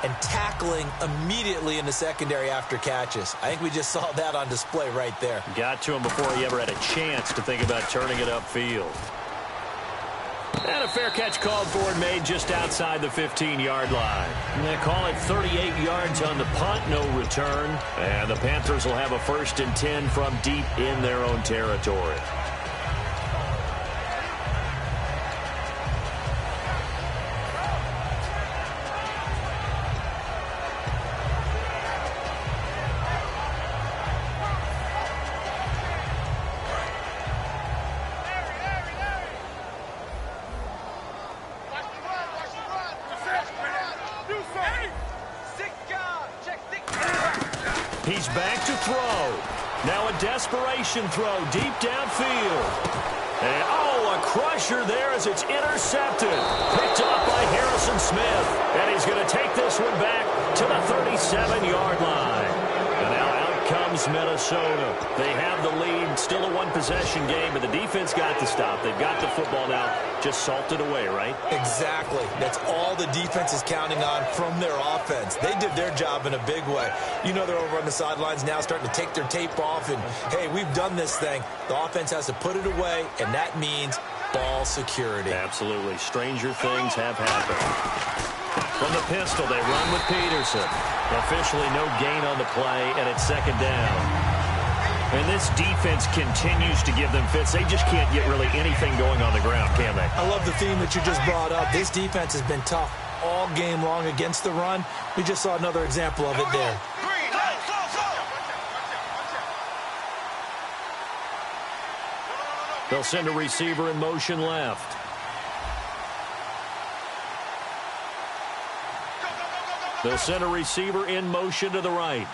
and tackling immediately in the secondary after catches. I think we just saw that on display right there. Got to him before he ever had a chance to think about turning it upfield. And a fair catch called for and made just outside the 15-yard line. They call it 38 yards on the punt, no return. And the Panthers will have a 1st and 10 from deep in their own territory. He's back to throw. Now a desperation throw deep downfield. And, a crusher there as it's intercepted. Picked up by Harrison Smith. And he's going to take this one back to the 37-yard line. And now out comes Minnesota. They have the lead. Still a 1-possession game, but the defense got to stop. They've got the football now. Just salted away, right? Exactly. That's all the defense is counting on from their offense. They did their job in a big way. You know they're over on the sidelines now starting to take their tape off and, hey, we've done this thing. The offense has to put it away, and that means ball security. Absolutely. Stranger things have happened. From the pistol, they run with Peterson. Officially no gain on the play, and it's 2nd down. And this defense continues to give them fits. They just can't get really anything going on the ground, can they? I love the theme that you just brought up. This defense has been tough all game long against the run. We just saw another example of it there. They'll send a receiver in motion left. They'll send a receiver in motion to the right.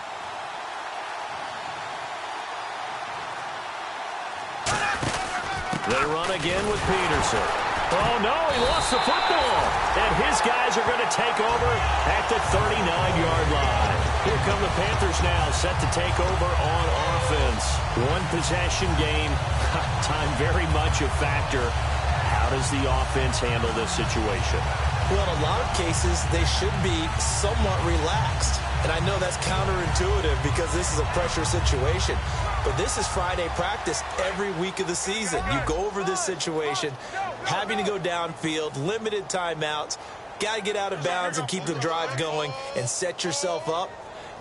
They run again with Peterson. Oh, no, he lost the football. And his guys are going to take over at the 39-yard line. Here come the Panthers now, set to take over on offense. 1-possession game. Time very much a factor. How does the offense handle this situation? Well, in a lot of cases, they should be somewhat relaxed. And I know that's counterintuitive because this is a pressure situation. But this is Friday practice every week of the season. You go over this situation, having to go downfield, limited timeouts, got to get out of bounds and keep the drive going and set yourself up.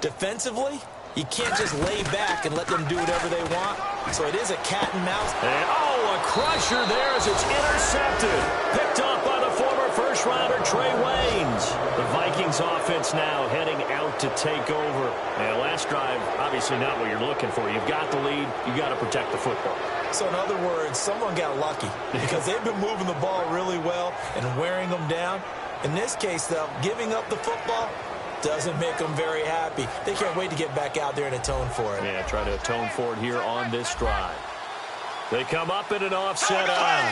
Defensively, you can't just lay back and let them do whatever they want. So it is a cat and mouse. And, a crusher there as it's intercepted. Picked up by the former first-rounder Trey Waynes. The Vikings offense now heading out to take over. And last drive, obviously not what you're looking for. You've got the lead. You've got to protect the football. So in other words, someone got lucky because they've been moving the ball really well and wearing them down. In this case, though, giving up the football doesn't make them very happy. They can't wait to get back out there and atone for it. Yeah, try to atone for it here on this drive. They come up in an offset eye.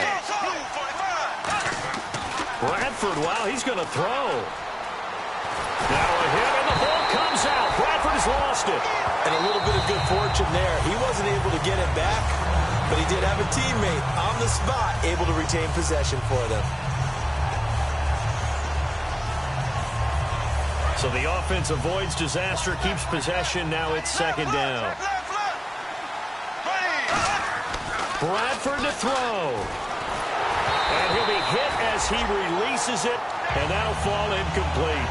Bradford, wow, he's going to throw. Now a hit, and the ball comes out. Bradford has lost it. And a little bit of good fortune there. He wasn't able to get it back, but he did have a teammate on the spot able to retain possession for them. So the offense avoids disaster, keeps possession. Now it's second down. Bradford to throw. And he'll be hit as he releases it, and that'll fall incomplete.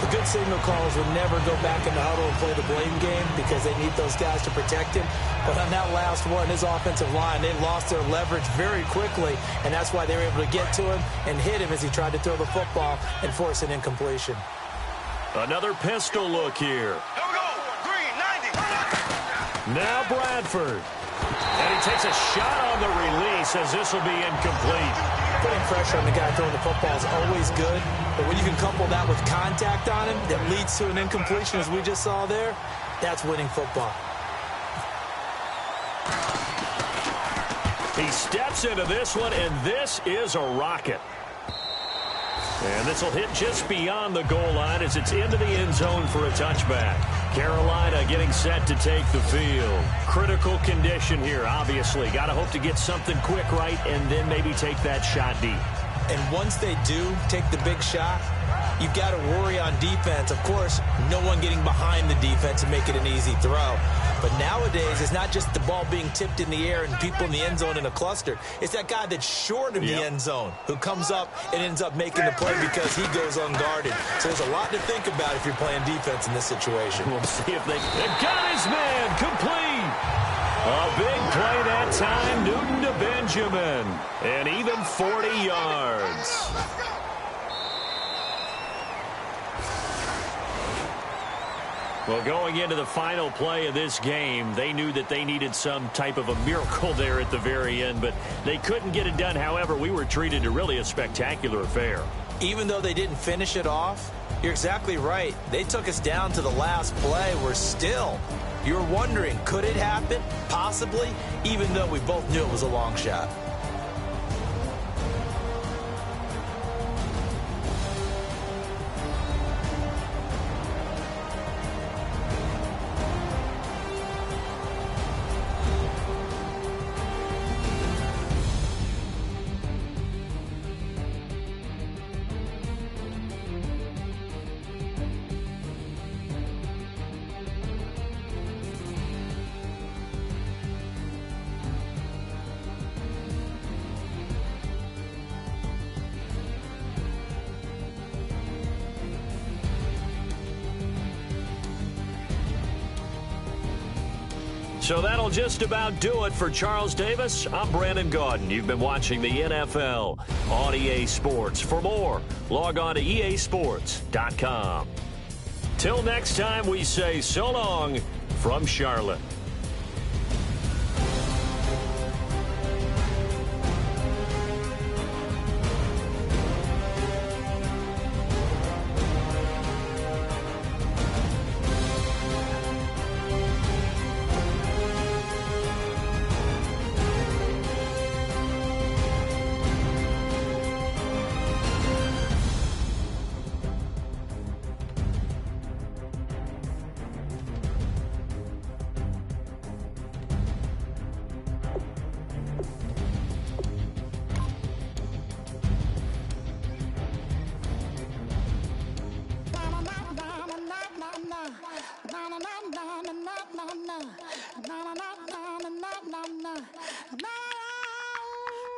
The good signal callers would never go back in the huddle and play the blame game because they need those guys to protect him. But on that last one, his offensive line, they lost their leverage very quickly, and that's why they were able to get to him and hit him as he tried to throw the football and force an incompletion. Another pistol look here. Here we go. Green, 90. Now Bradford. And he takes a shot on the release as this will be incomplete. Putting pressure on the guy throwing the football is always good, but when you can couple that with contact on him that leads to an incompletion, as we just saw there, that's winning football. He steps into this one, and this is a rocket. And this will hit just beyond the goal line as it's into the end zone for a touchback. Carolina getting set to take the field. Critical condition here, obviously. Got to hope to get something quick right and then maybe take that shot deep. And once they do take the big shot, you've got to worry on defense. Of course, no one getting behind the defense and make it an easy throw. But nowadays, it's not just the ball being tipped in the air and people in the end zone in a cluster. It's that guy that's short of the end zone who comes up and ends up making the play because he goes unguarded. So there's a lot to think about if you're playing defense in this situation. We'll see if they've got his man complete. A big play that time, Newton to Benjamin. And even 40 yards. Well, going into the final play of this game, they knew that they needed some type of a miracle there at the very end, but they couldn't get it done. However, we were treated to really a spectacular affair. Even though they didn't finish it off, you're exactly right. They took us down to the last play. We're still, you're wondering, could it happen? Possibly, even though we both knew it was a long shot. So that'll just about do it for Charles Davis. I'm Brandon Gaudin. You've been watching the NFL on EA Sports. For more, log on to easports.com. Till next time, we say so long from Charlotte.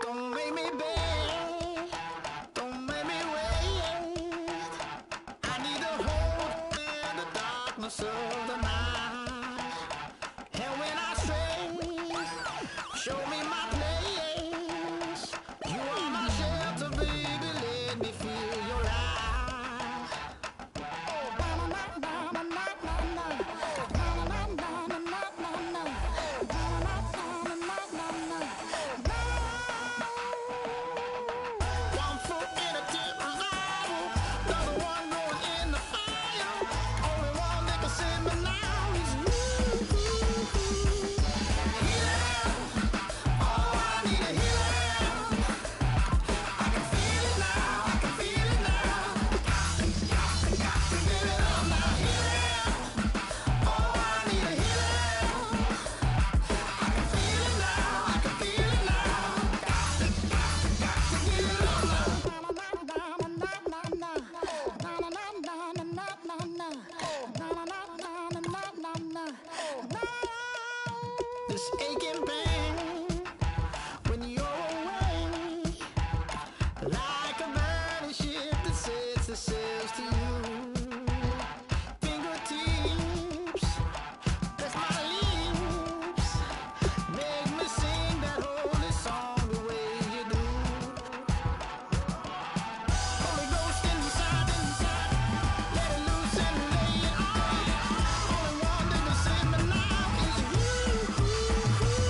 Don't make me beg, don't make me wait. I need a hold in the darkness of the night. And when I stray, show me my place. You are my shelter, baby, let me feel your light. Oh, na na na na na na na na na na na na na. Send this aching pain when you're away, like a burning ship that sets the sails to you. Fingertips, press my lips, make me sing that holy song the way you do. Holy Ghost inside, let it loose and lay it on. Only one that can save me now is you.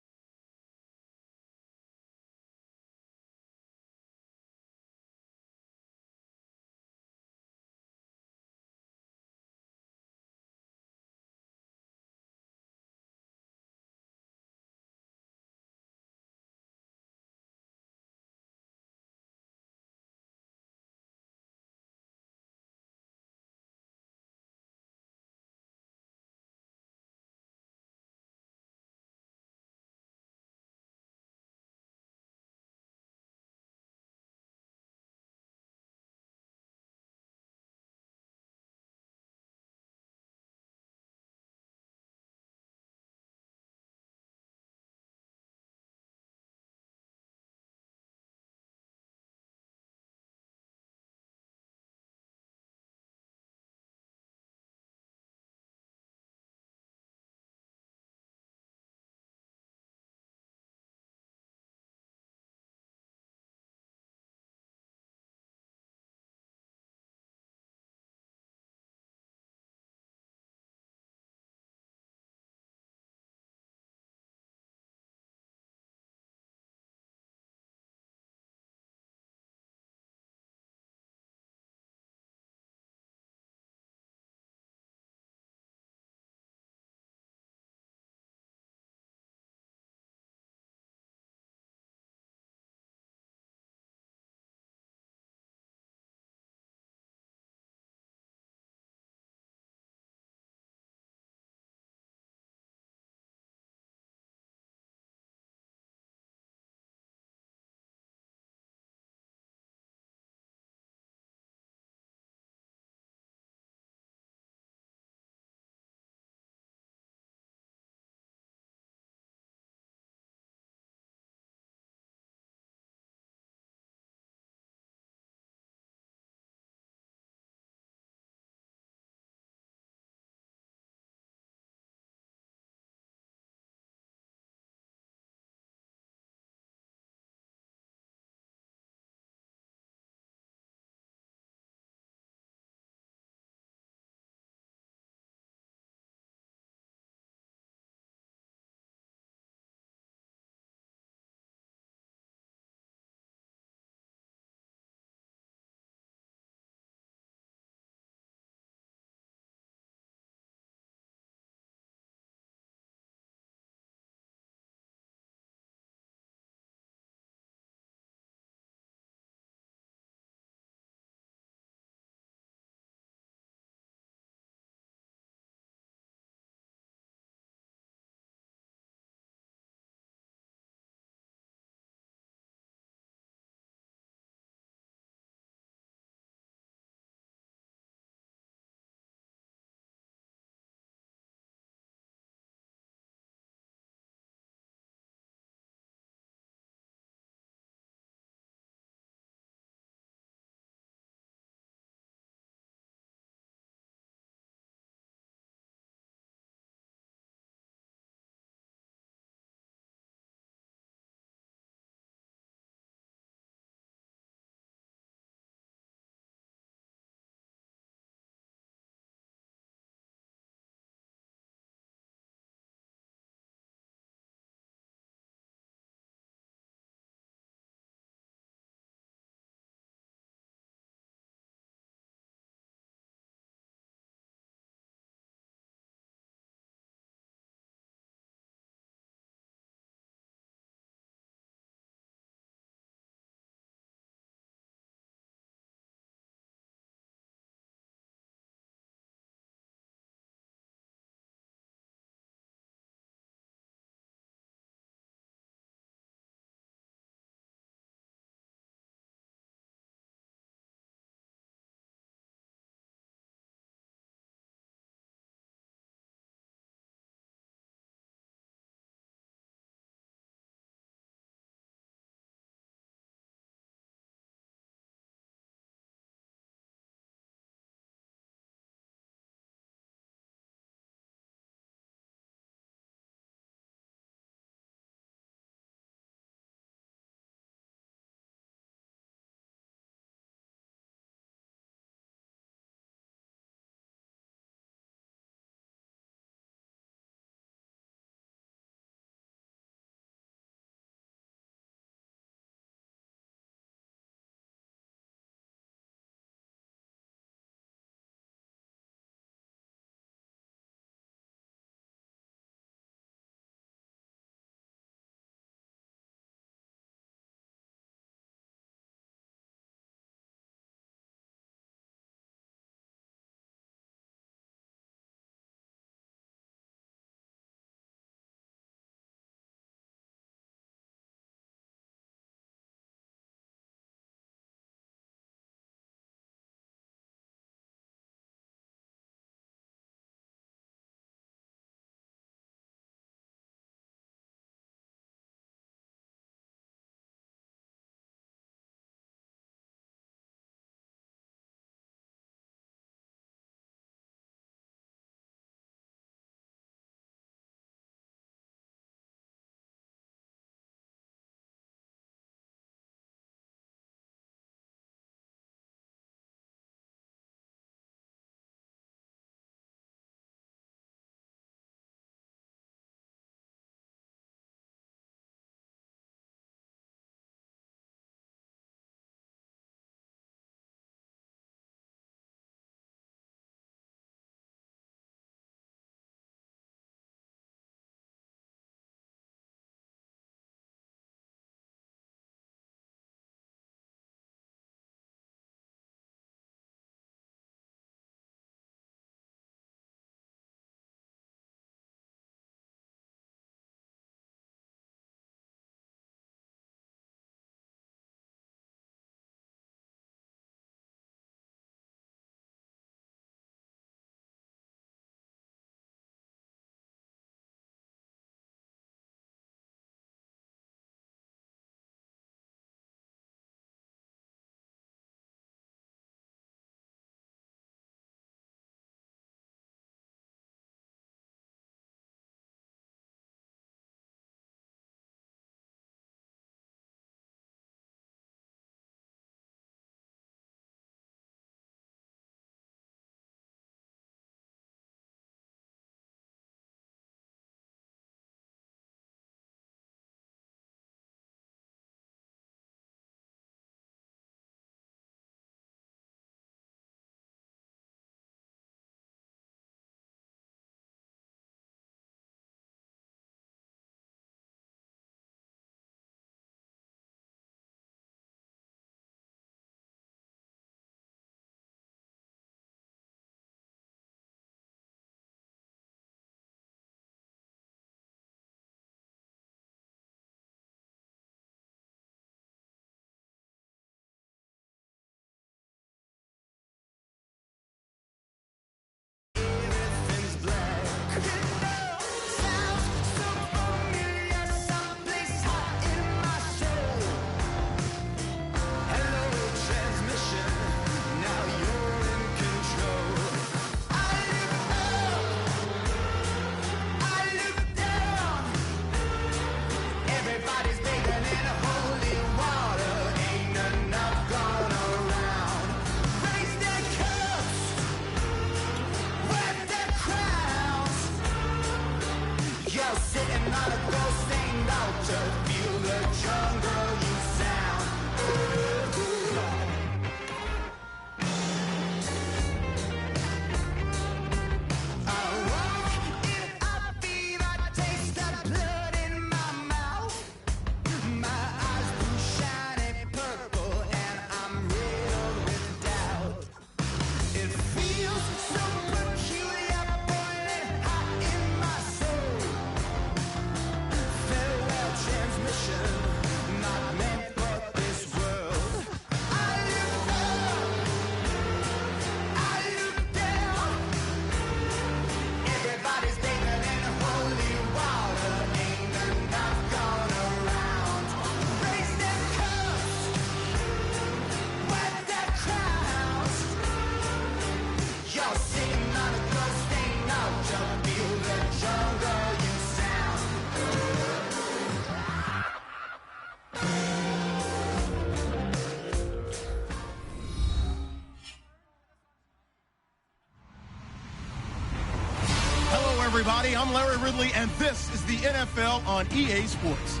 everybody. I'm Larry Ridley, and this is the NFL on EA Sports.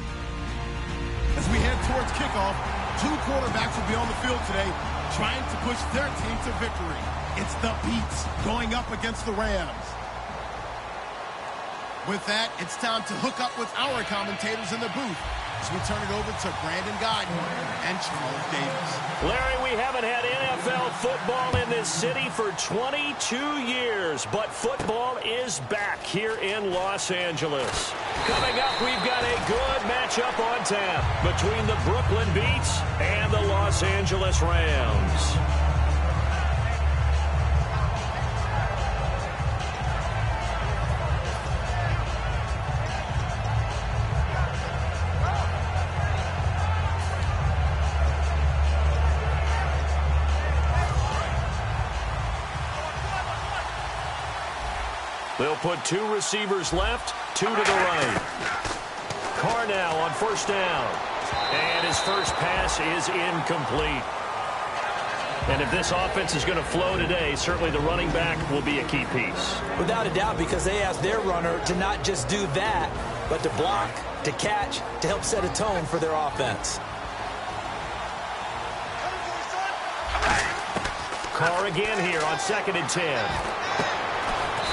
As we head towards kickoff, two quarterbacks will be on the field today trying to push their team to victory. It's the Beats going up against the Rams. With that, it's time to hook up with our commentators in the booth as we turn it over to Brandon Guyton and Charles Davis. Larry, we haven't had NFL football in this city for 22 years, but football is back here in Los Angeles. Coming up, we've got a good matchup on tap between the Brooklyn Beats and the Los Angeles Rams. They'll put two receivers left, two to the right. Carr now on first down. And his first pass is incomplete. And if this offense is going to flow today, certainly the running back will be a key piece. Without a doubt, because they asked their runner to not just do that, but to block, to catch, to help set a tone for their offense. Carr again here on 2nd and 10.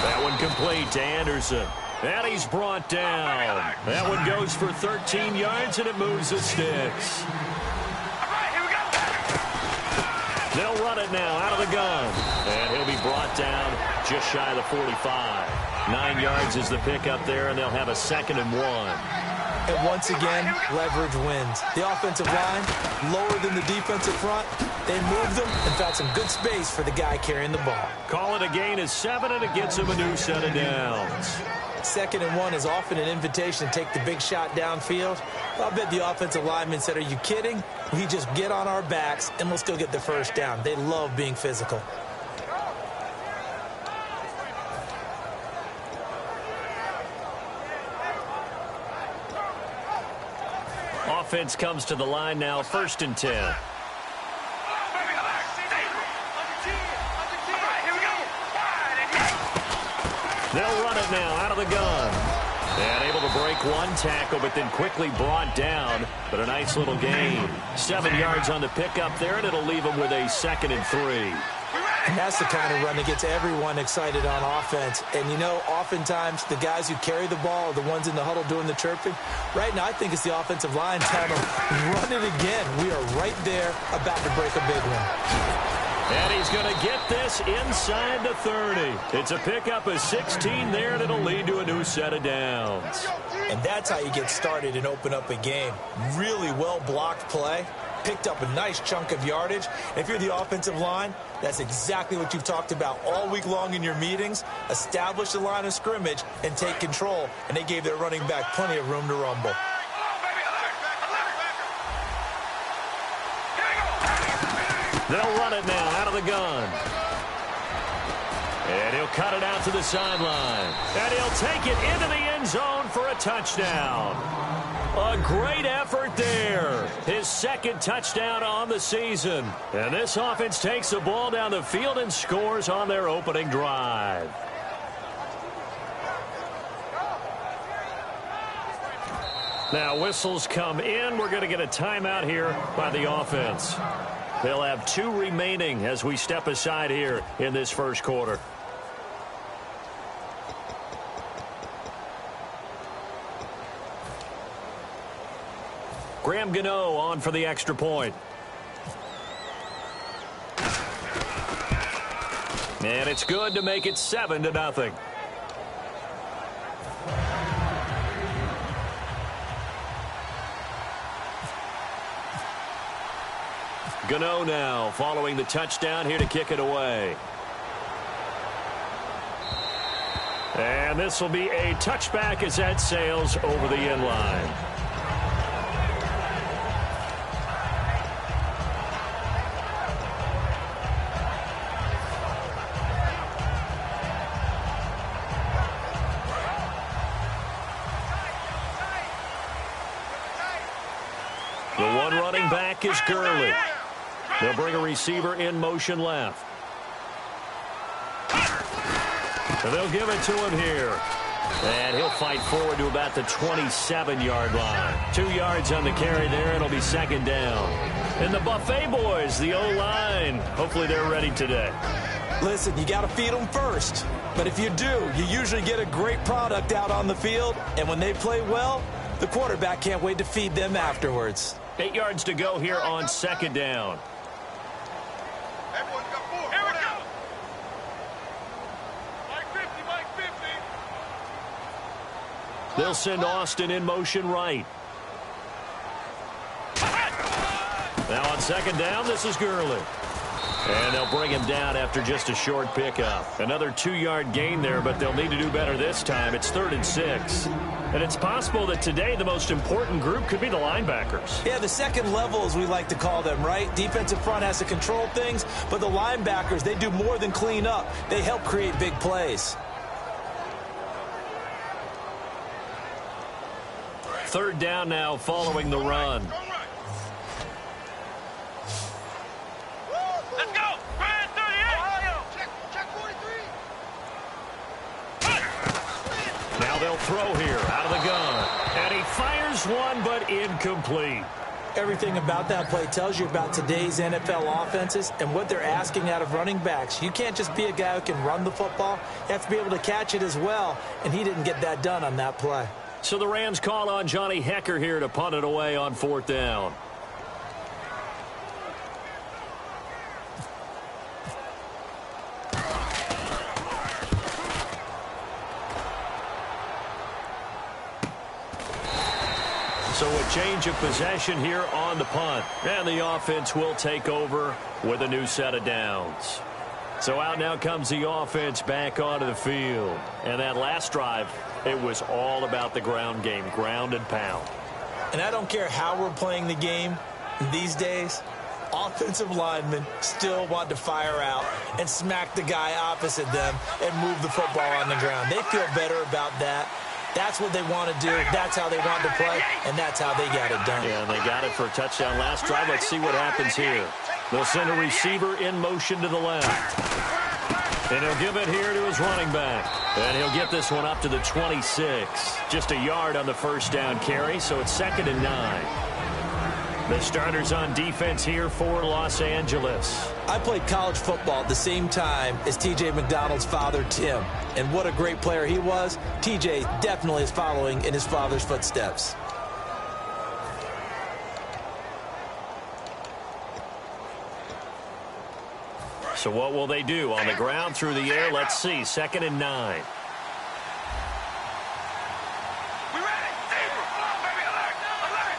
That one complete to Anderson. And he's brought down. That one goes for 13 yards, and it moves the sticks. They'll run it now out of the gun. And he'll be brought down just shy of the 45. 9 yards is the pickup there, and they'll have a 2nd and 1. And once again, leverage wins. The offensive line, lower than the defensive front. They moved them and found some good space for the guy carrying the ball. Call it a gain of 7, and it gets him a new set of downs. 2nd and 1 is often an invitation to take the big shot downfield. I'll bet the offensive lineman said, "Are you kidding? We just get on our backs, and let's go get the first down." They love being physical. Offense comes to the line now, 1st and 10. They'll run it now out of the gun. And able to break one tackle, but then quickly brought down. But a nice little gain. 7 yards on the pickup there, and it'll leave them with a 2nd and 3. And that's the kind of run that gets everyone excited on offense. And, you know, oftentimes the guys who carry the ball are the ones in the huddle doing the chirping. Right now, I think it's the offensive line telling them, run it again. We are right there about to break a big one. And he's going to get this inside the 30. It's a pickup of 16 there, and it'll lead to a new set of downs. And that's how you get started and open up a game. Really well-blocked play. Picked up a nice chunk of yardage. If you're the offensive line, that's exactly what you've talked about all week long in your meetings. Establish the line of scrimmage and take control. And they gave their running back plenty of room to rumble. They'll run it now out of the gun. And he'll cut it out to the sideline. And he'll take it into the end zone for a touchdown. A great effort there. His 2nd touchdown on the season. And this offense takes the ball down the field and scores on their opening drive. Now whistles come in. We're going to get a timeout here by the offense. They'll have 2 remaining as we step aside here in this first quarter. Graham Gano on for the extra point. And it's good to make it 7-0. Gano now following the touchdown here to kick it away. And this will be a touchback as that sails over the end line. The one running back is Gurley. They'll bring a receiver in motion left. And they'll give it to him here. And he'll fight forward to about the 27-yard line. 2 yards on the carry there, and it'll be second down. And the Buffet boys, the O-line, hopefully they're ready today. Listen, you got to feed them first. But if you do, you usually get a great product out on the field. And when they play well, the quarterback can't wait to feed them afterwards. 8 yards to go here on second down. Everyone's got 4. Here we go. Mike 50, Mike 50. They'll send Austin in motion right. Now on second down, this is Gurley. And they'll bring him down after just a short pickup. Another 2-yard gain there, but they'll need to do better this time. It's 3rd and 6. And it's possible that today the most important group could be the linebackers. Yeah, the second level, as we like to call them, right? Defensive front has to control things, but the linebackers, they do more than clean up. They help create big plays. 3rd down now following the run. Let's go. Grand 38. Ohio. Check 43. Now they'll throw here out of the gun. And he fires one, but incomplete. Everything about that play tells you about today's NFL offenses and what they're asking out of running backs. You can't just be a guy who can run the football. You have to be able to catch it as well, and he didn't get that done on that play. So the Rams call on Johnny Hecker here to punt it away on 4th down. So a change of possession here on the punt. And the offense will take over with a new set of downs. So out now comes the offense back onto the field. And that last drive, it was all about the ground game, ground and pound. And I don't care how we're playing the game these days, offensive linemen still want to fire out and smack the guy opposite them and move the football on the ground. They feel better about that. That's what they want to do. That's how they want to play, and that's how they got it done. Yeah, and they got it for a touchdown last drive. Let's see what happens here. They'll send a receiver in motion to the left. And he'll give it here to his running back. And he'll get this one up to the 26. Just a yard on the first down carry, so it's 2nd and 9. The starters on defense here for Los Angeles. I played college football at the same time as T.J. McDonald's father, Tim. And what a great player he was. T.J. definitely is following in his father's footsteps. So what will they do? On the ground, through the air, let's see. 2nd and 9. We ready? Come on, baby. Alert. Alert.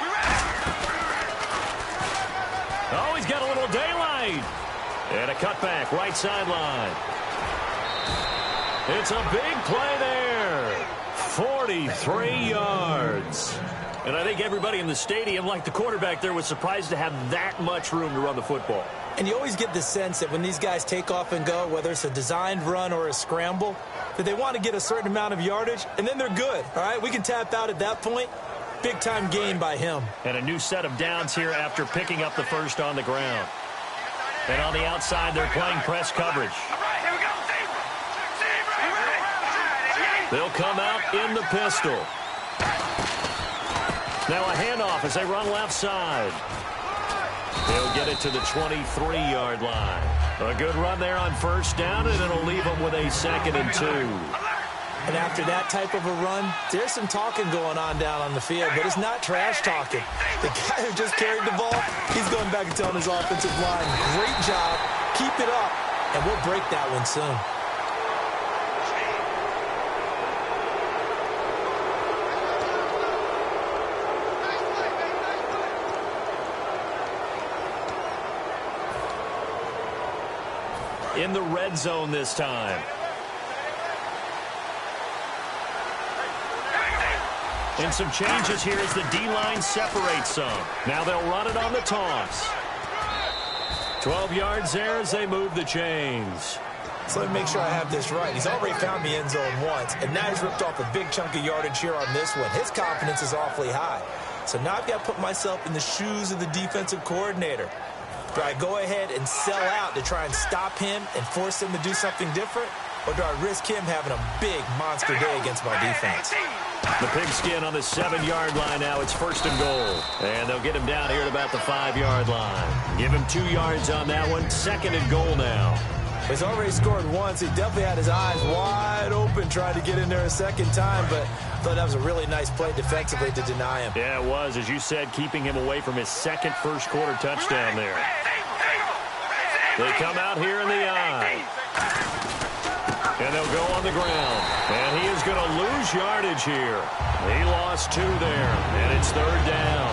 We ready? Oh, he's got a little daylight. And a cutback, right sideline. It's a big play there. 43 yards. And I think everybody in the stadium, like the quarterback there, was surprised to have that much room to run the football. And you always get the sense that when these guys take off and go, whether it's a designed run or a scramble, that they want to get a certain amount of yardage, and then they're good, all right? We can tap out at that point. Big-time gain by him. And a new set of downs here after picking up the first on the ground. And on the outside, they're playing press coverage. All right, here we go. They'll come out in the pistol. Now a handoff as they run left side. They'll get it to the 23-yard line. A good run there on first down, and it'll leave them with a 2nd and 2. And after that type of a run, there's some talking going on down on the field, but it's not trash talking. The guy who just carried the ball, he's going back and telling his offensive line, great job, keep it up, and we'll break that one soon. In the red zone this time. And some changes here as the D-line separates some. Now they'll run it on the toss. 12 yards there as they move the chains. So let me make sure I have this right. He's already found the end zone once, and now he's ripped off a big chunk of yardage here on this one. His confidence is awfully high. So now I've got to put myself in the shoes of the defensive coordinator. Do I go ahead and sell out to try and stop him and force him to do something different? or do I risk him having a big monster day against my defense? The pigskin on the 7-yard line now. It's 1st and goal. And they'll get him down here at about the 5-yard line. Give him 2 yards on that one. 2nd and goal now. He's already scored once. He definitely had his eyes wide open trying to get in there a second time, but I thought that was a really nice play defensively to deny him. Yeah, it was. As you said, keeping him away from his second first-quarter touchdown there. They come out here in the eye. And they'll go on the ground. And he is going to lose yardage here. He lost 2 there, and it's 3rd down.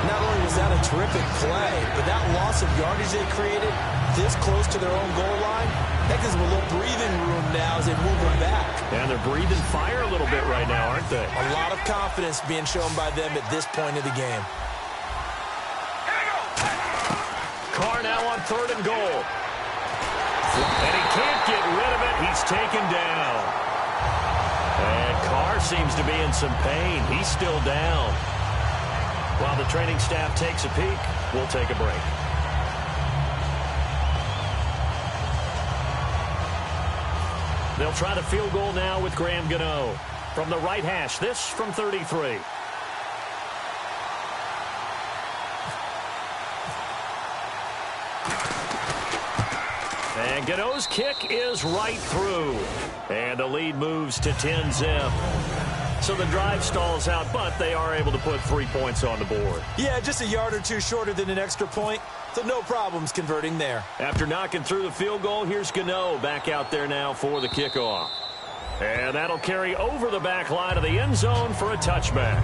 Not only was that a terrific play, but that loss of yardage they created this close to their own goal line, that gives them a little breathing room now as they move them back. And they're breathing fire a little bit right now, aren't they? A lot of confidence being shown by them at this point of the game. Carr now on 3rd and goal. And he can't get rid of it. He's taken down. And Carr seems to be in some pain. He's still down. While the training staff takes a peek, we'll take a break. They'll try the field goal now with Graham Gano. From the right hash, this from 33. And Gano's kick is right through. And the lead moves to 10-zip. So the drive stalls out, but they are able to put 3 points on the board. Yeah, just a yard or two shorter than an extra point, so no problems converting there. After knocking through the field goal, here's Gano back out there now for the kickoff. And that'll carry over the back line of the end zone for a touchback.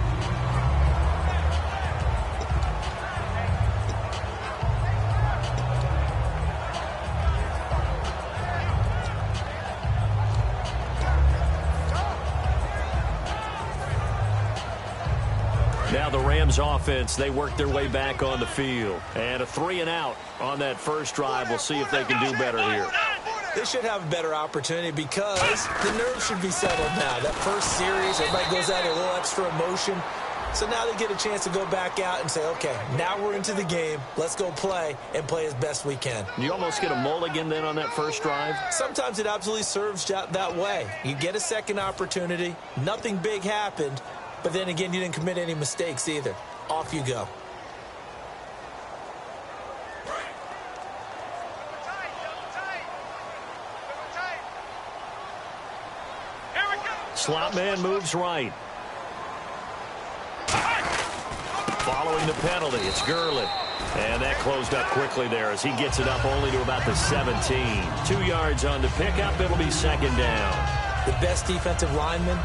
Now the Rams offense, they work their way back on the field. And a 3-and-out on that first drive. We'll see if they can do better here. They should have a better opportunity because the nerves should be settled now. That first series, everybody goes out a little extra emotion. So now they get a chance to go back out and say, okay, now we're into the game. Let's go play and play as best we can. You almost get a mulligan then on that first drive? Sometimes it absolutely serves that way. You get a second opportunity. Nothing big happened. But then again, you didn't commit any mistakes either. Off you go. Slot man moves right. Following the penalty, it's Gurley. And that closed up quickly there as he gets it up only to about the 17. 2 yards on the pickup. It'll be 2nd down. The best defensive linemen,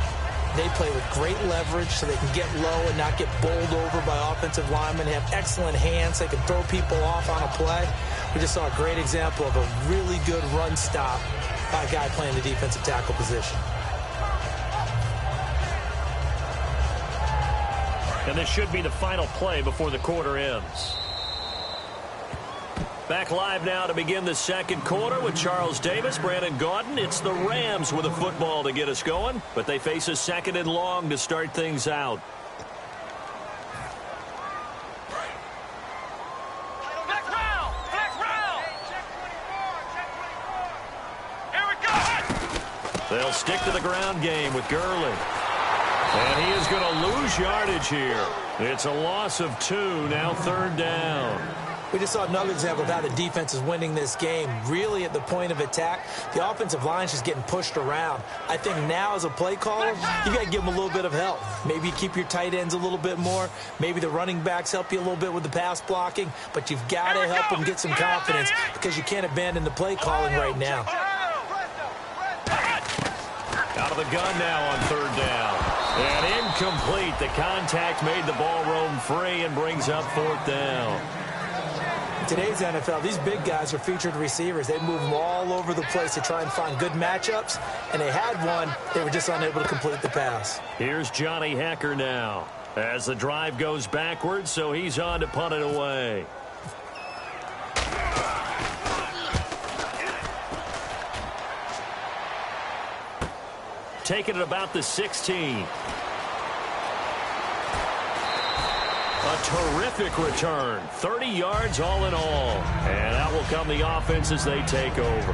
they play with great leverage so they can get low and not get bowled over by offensive linemen. They have excellent hands. They can throw people off on a play. We just saw a great example of a really good run stop by a guy playing the defensive tackle position. And this should be the final play before the quarter ends. Back live now to begin the second quarter with Charles Davis, Brandon Gaudin. It's the Rams with a football to get us going, but they face a 2nd and long to start things out. Black round. Check 24. Here we go. They'll stick to the ground game with Gurley. And he is going to lose yardage here. It's a loss of 2, now 3rd down. We just saw another example of how the defense is winning this game. Really at the point of attack, the offensive line is just getting pushed around. I think now as a play caller, you got to give them a little bit of help. Maybe you keep your tight ends a little bit more. Maybe the running backs help you a little bit with the pass blocking. But you've got to help them get some confidence because you can't abandon the play calling right now. Out of the gun now on 3rd down. And incomplete. The contact made the ball roam free and brings up 4th down. In today's NFL, these big guys are featured receivers. They move them all over the place to try and find good matchups. And they had one. They were just unable to complete the pass. Here's Johnny Hekker now as the drive goes backwards, so he's on to punt it away. Taking it about the 16. A terrific return. 30 yards all in all. And out will come the offense as they take over.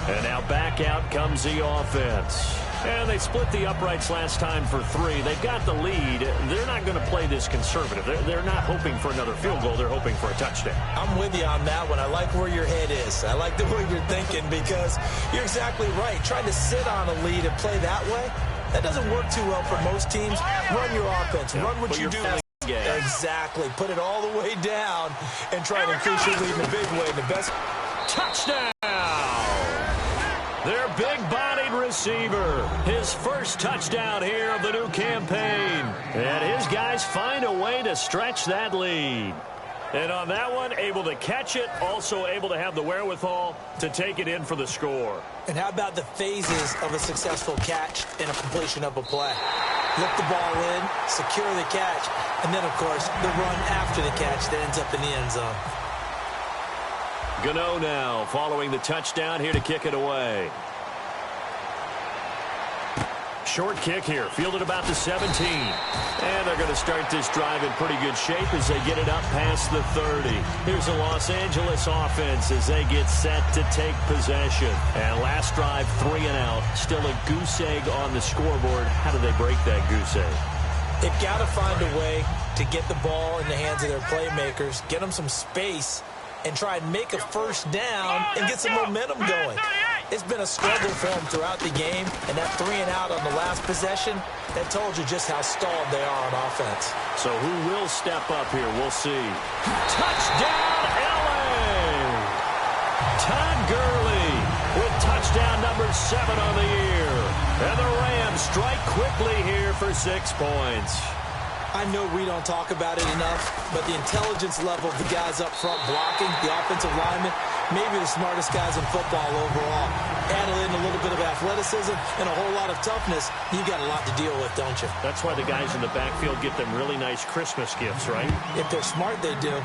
And now back out comes the offense. And they split the uprights last time for 3. They've got the lead. They're not going to play this conservative. They're not hoping for another field goal. They're hoping for a touchdown. I'm with you on that one. I like where your head is. I like the way you're thinking because you're exactly right. Trying to sit on a lead and play that way, that doesn't work too well for most teams. Run your offense. Run what you do. Exactly. Put it all the way down and try to increase your lead in a big way. The best touchdown. Their big-bodied receiver. His first touchdown here of the new campaign. And his guys find a way to stretch that lead. And on that one, able to catch it, also able to have the wherewithal to take it in for the score. And how about the phases of a successful catch and a completion of a play? Look the ball in, secure the catch, and then, of course, the run after the catch that ends up in the end zone. Gano now following the touchdown here to kick it away. Short kick here, fielded about the 17. And they're going to start this drive in pretty good shape as they get it up past the 30. Here's the Los Angeles offense as they get set to take possession. And last drive, 3 and out. Still a goose egg on the scoreboard. How do they break that goose egg? They've got to find a way to get the ball in the hands of their playmakers, get them some space, and try and make a first down and get some momentum going. It's been a struggle for them throughout the game, and that 3 and out on the last possession, that told you just how stalled they are on offense. So who will step up here? We'll see. Touchdown, LA! Todd Gurley with touchdown number 7 on the year. And the Rams strike quickly here for 6 points. I know we don't talk about it enough, but the intelligence level of the guys up front blocking, the offensive linemen, maybe the smartest guys in football overall. Add in a little bit of athleticism and a whole lot of toughness, you've got a lot to deal with, don't you? That's why the guys in the backfield get them really nice Christmas gifts, right? If they're smart, they do.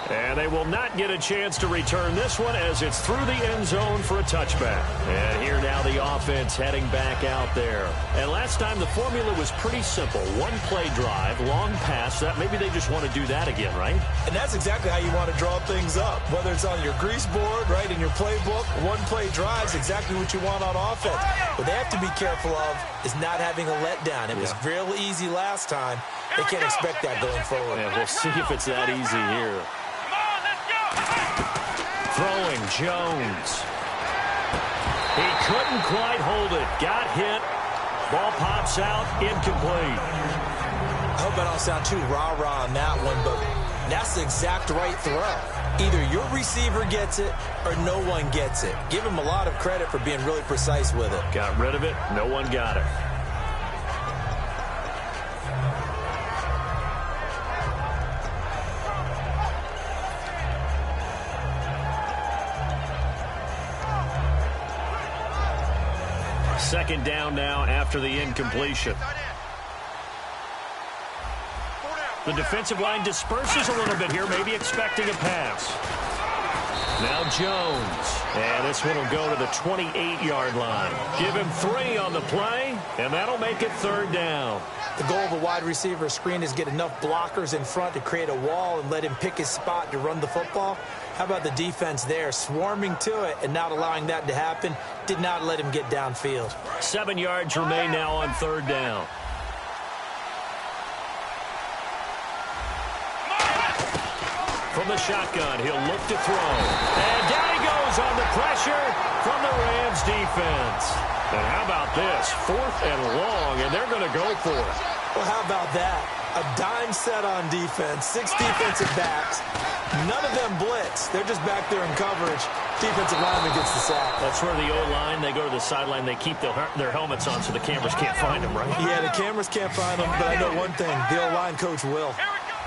And they will not get a chance to return this one as it's through the end zone for a touchback. And here now the offense heading back out there. And last time the formula was pretty simple. 1-play drive, long pass. That maybe they just want to do that again, right? And that's exactly how you want to draw things up. Whether it's on your grease board, right, in your playbook, 1-play drive is exactly what you want on offense. What they have to be careful of is not having a letdown. It was real easy last time. They can't expect that going forward. Yeah, we'll see if it's that easy here. Throwing Jones. He couldn't quite hold it. Got hit. Ball pops out. Incomplete. I hope I don't sound too rah-rah on that one, but that's the exact right throw. Either your receiver gets it or no one gets it. Give him a lot of credit for being really precise with it. Got rid of it. No one got it. Second down now after the incompletion. The defensive line disperses a little bit here, maybe expecting a pass. Now Jones. And this one will go to the 28-yard line. Give him 3 on the play, and that'll make it 3rd down. The goal of a wide receiver screen is get enough blockers in front to create a wall and let him pick his spot to run the football. How about the defense there, swarming to it and not allowing that to happen? Did not let him get downfield. 7 yards remain now on 3rd down. From the shotgun, he'll look to throw. And down he goes on the pressure from the Rams defense. And how about this? 4th and long, and they're going to go for it. Well, how about that? A dime set on defense, 6 defensive backs. None of them blitz. They're just back there in coverage. Defensive lineman gets the sack. That's where the O-line, they go to the sideline, they keep their helmets on so the cameras can't find them, right? Yeah, the cameras can't find them, but I know one thing. The O-line coach will.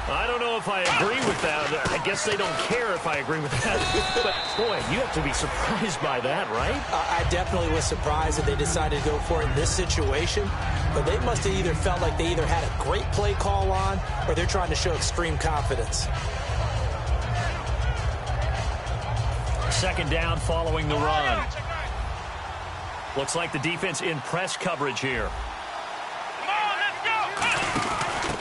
I don't know if I agree with that. I guess they don't care if I agree with that. But, boy, you have to be surprised by that, right? I definitely was surprised that they decided to go for it in this situation. But they must have either felt like they either had a great play call on or they're trying to show extreme confidence. 2nd down following the run. Looks like the defense in press coverage here.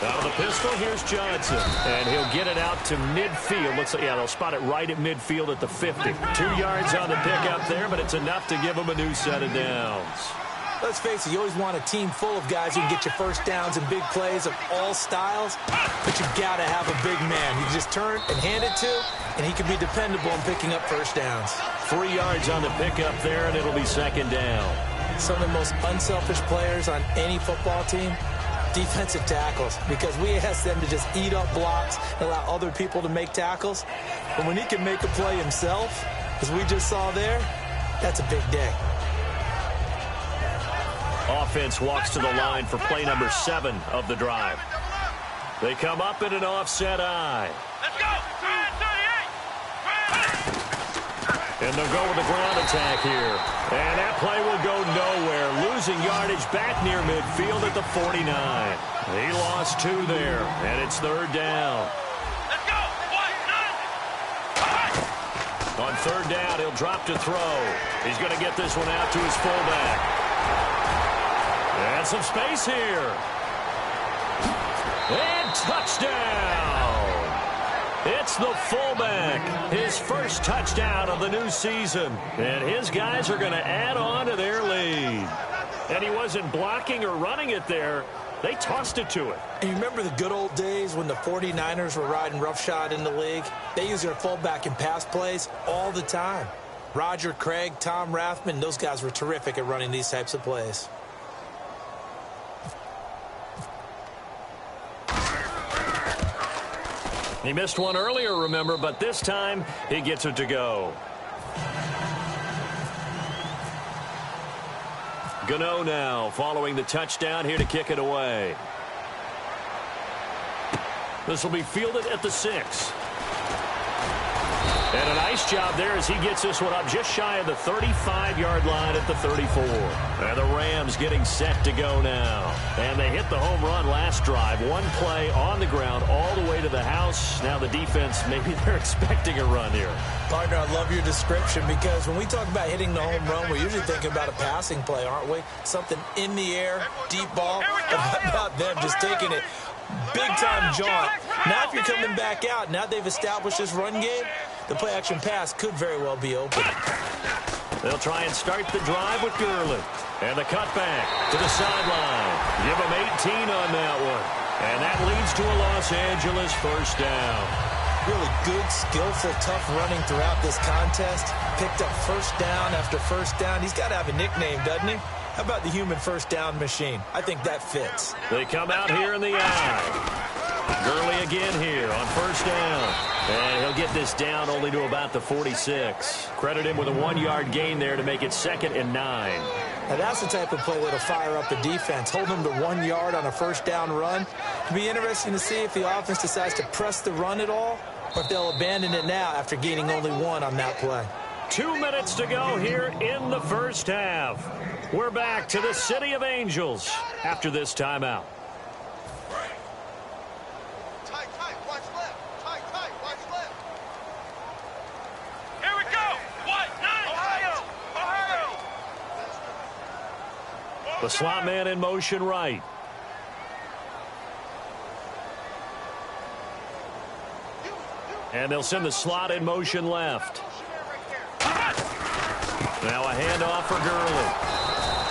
Out of the pistol, here's Johnson. And he'll get it out to midfield. Looks like, yeah, they'll spot it right at midfield at the 50. 2 yards on the pickup there, but it's enough to give them a new set of downs. Let's face it, you always want a team full of guys who can get you first downs and big plays of all styles, but you got to have a big man. You can just turn and hand it to, and he can be dependable in picking up first downs. 3 yards on the pickup there, and it'll be second down. Some of the most unselfish players on any football team, defensive tackles, because we ask them to just eat up blocks and allow other people to make tackles. But when he can make a play himself, as we just saw there, that's a big day. Offense walks to the line for play number 7 of the drive. They come up in an offset eye. Let's go. 38. And they'll go with the ground attack here. And that play will go nowhere. Losing yardage back near midfield at the 49. He lost 2 there, and it's third down. Let's go. 1, 9. On third down, he'll drop to throw. He's going to get this one out to his fullback. And some space here. And touchdown. It's the fullback. His first touchdown of the new season. And his guys are going to add on to their lead. And he wasn't blocking or running it there. They tossed it to it. And you remember the good old days when the 49ers were riding roughshod in the league? They used their fullback in pass plays all the time. Roger Craig, Tom Rathman, those guys were terrific at running these types of plays. He missed one earlier, remember, but this time he gets it to go. Gano now following the touchdown here to kick it away. This will be fielded at the 6. And a nice job there as he gets this one up just shy of the 35-yard line at the 34. And the Rams getting set to go now. And they hit the home run last drive. One play on the ground all the way to the house. Now the defense, maybe they're expecting a run here. Partner, I love your description because when we talk about hitting the home run, we're usually thinking about a passing play, aren't we? Something in the air, deep ball. But how about them just taking it big-time jaunt? Now if you're coming back out, now they've established this run game, the play-action pass could very well be open. They'll try and start the drive with Gurley. And the cutback to the sideline. Give him 18 on that one. And that leads to a Los Angeles first down. Really good, skillful, tough running throughout this contest. Picked up first down after first down. He's got to have a nickname, doesn't he? How about the human first down machine? I think that fits. They come out here in the eye. Gurley again here on first down. And he'll get this down only to about the 46. Credit him with a 1-yard gain there to make it 2nd and 9. Now that's the type of play that'll fire up the defense. Hold them to 1 yard on a first down run. It'll be interesting to see if the offense decides to press the run at all or if they'll abandon it now after gaining only 1 on that play. 2 minutes to go here in the first half. We're back to the City of Angels after this timeout. Tight, watch left. Tight, watch left. Here we go. 1, 9. Ohio. The slot man in motion right. And they'll send the slot in motion left. Now a handoff for Gurley.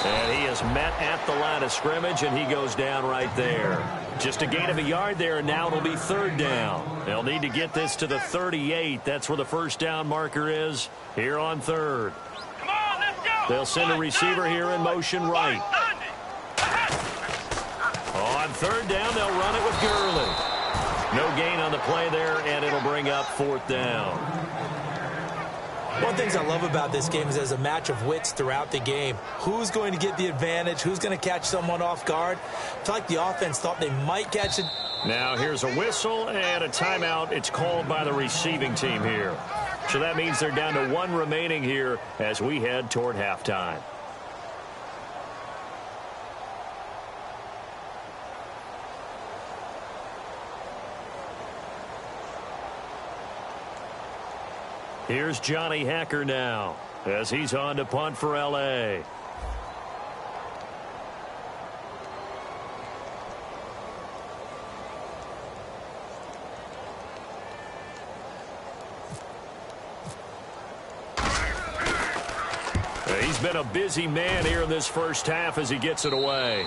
And he is met at the line of scrimmage, and he goes down right there. Just a gain of a yard there, and now it'll be third down. They'll need to get this to the 38. That's where the first down marker is here on third. Come on, let's go. They'll send a receiver here in motion right. On third down, they'll run it with Gurley. No gain on the play there, and it'll bring up fourth down. One of the things I love about this game is there's a match of wits throughout the game. Who's going to get the advantage? Who's going to catch someone off guard? I feel like the offense thought they might catch it. Now here's a whistle and a timeout. It's called by the receiving team here. So that means they're down to 1 remaining here as we head toward halftime. Here's Johnny Hacker now as he's on to punt for L.A. He's been a busy man here in this first half as he gets it away.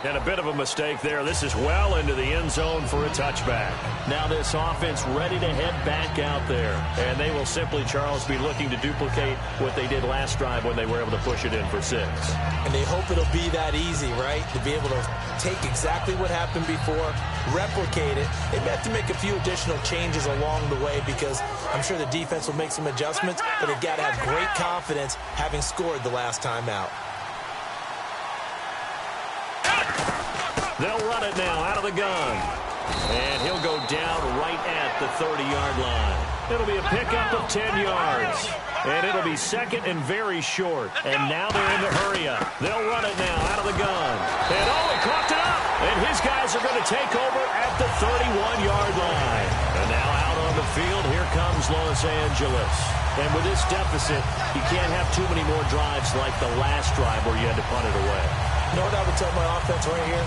And a bit of a mistake there. This is well into the end zone for a touchback. Now this offense ready to head back out there. And they will simply, Charles, be looking to duplicate what they did last drive when they were able to push it in for 6. And they hope it'll be that easy, right? To be able to take exactly what happened before, replicate it. They may have to make a few additional changes along the way because I'm sure the defense will make some adjustments, but they've got to have great confidence having scored the last time out. They'll run it now out of the gun. And he'll go down right at the 30-yard line. It'll be a pickup of 10 yards. And it'll be second and very short. And now they're in the hurry-up. They'll run it now out of the gun. And, oh, he caught it up. And his guys are going to take over at the 31-yard line. And now out on the field, here comes Los Angeles. And with this deficit, you can't have too many more drives like the last drive where you had to punt it away. You know what I would tell my offense right here?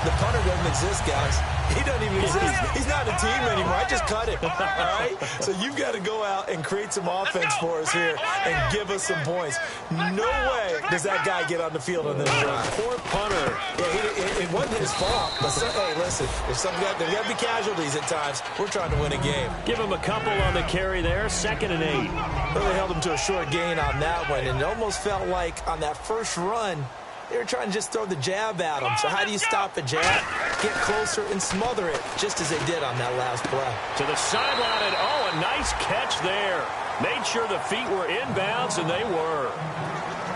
The punter doesn't exist, guys. He doesn't even exist. He's not a team anymore. I just cut him, all right? So you've got to go out and create some offense for us here and give us some points. No way does that guy get on the field on this drive. Poor punter. Yeah, it wasn't his fault. But hey, listen, there's got to be casualties at times. We're trying to win a game. Give him a couple on the carry there. 2nd and 8. Really held him to a short gain on that one, and it almost felt like on that first run, they were trying to just throw the jab at him. So how do you stop a jab? Get closer and smother it, just as they did on that last play. To the sideline, and oh, a nice catch there. Made sure the feet were inbounds, and they were.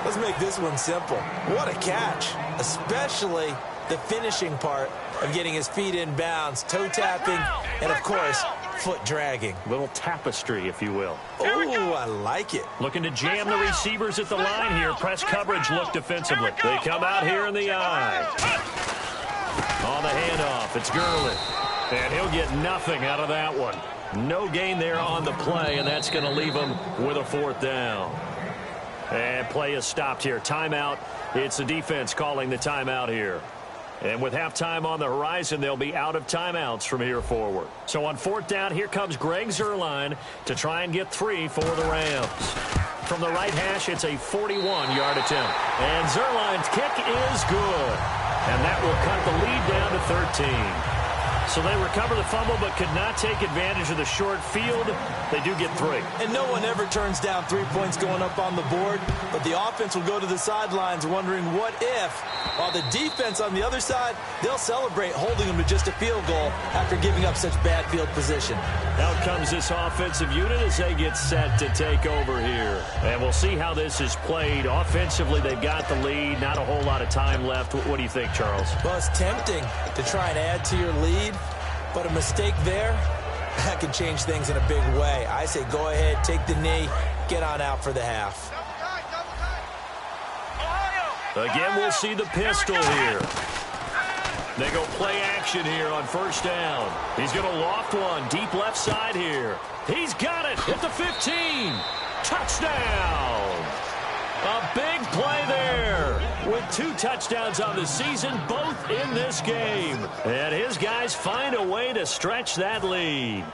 Let's make this one simple. What a catch, especially the finishing part of getting his feet in bounds, toe tapping, and, of course, foot dragging. Little tapestry, if you will. Oh, I like it. Looking to jam the receivers at the line here. Press coverage look defensively. They come out here in the eye. On the handoff, it's Gurley. And he'll get nothing out of that one. No gain there on the play, and that's going to leave him with a 4th down. And play is stopped here. Timeout. It's the defense calling the timeout here. And with halftime on the horizon, they'll be out of timeouts from here forward. So on 4th down, here comes Greg Zuerlein to try and get 3 for the Rams. From the right hash, it's a 41-yard attempt. And Zuerlein's kick is good. And that will cut the lead down to 13. So they recover the fumble but could not take advantage of the short field. They do get 3. And no one ever turns down 3 points going up on the board, but the offense will go to the sidelines wondering what if, while the defense on the other side, they'll celebrate holding them to just a field goal after giving up such bad field position. Out comes this offensive unit as they get set to take over here. And we'll see how this is played. Offensively, they've got the lead. Not a whole lot of time left. What do you think, Charles? Well, it's tempting to try and add to your lead, but a mistake there, that can change things in a big way. I say go ahead, take the knee, get on out for the half. Again, we'll see the pistol here. They go play action here on 1st down. He's going to loft one deep left side here. He's got it at the 15. Touchdown. A big play there with 2 touchdowns on the season, both in this game. And his guys find a way to stretch that lead.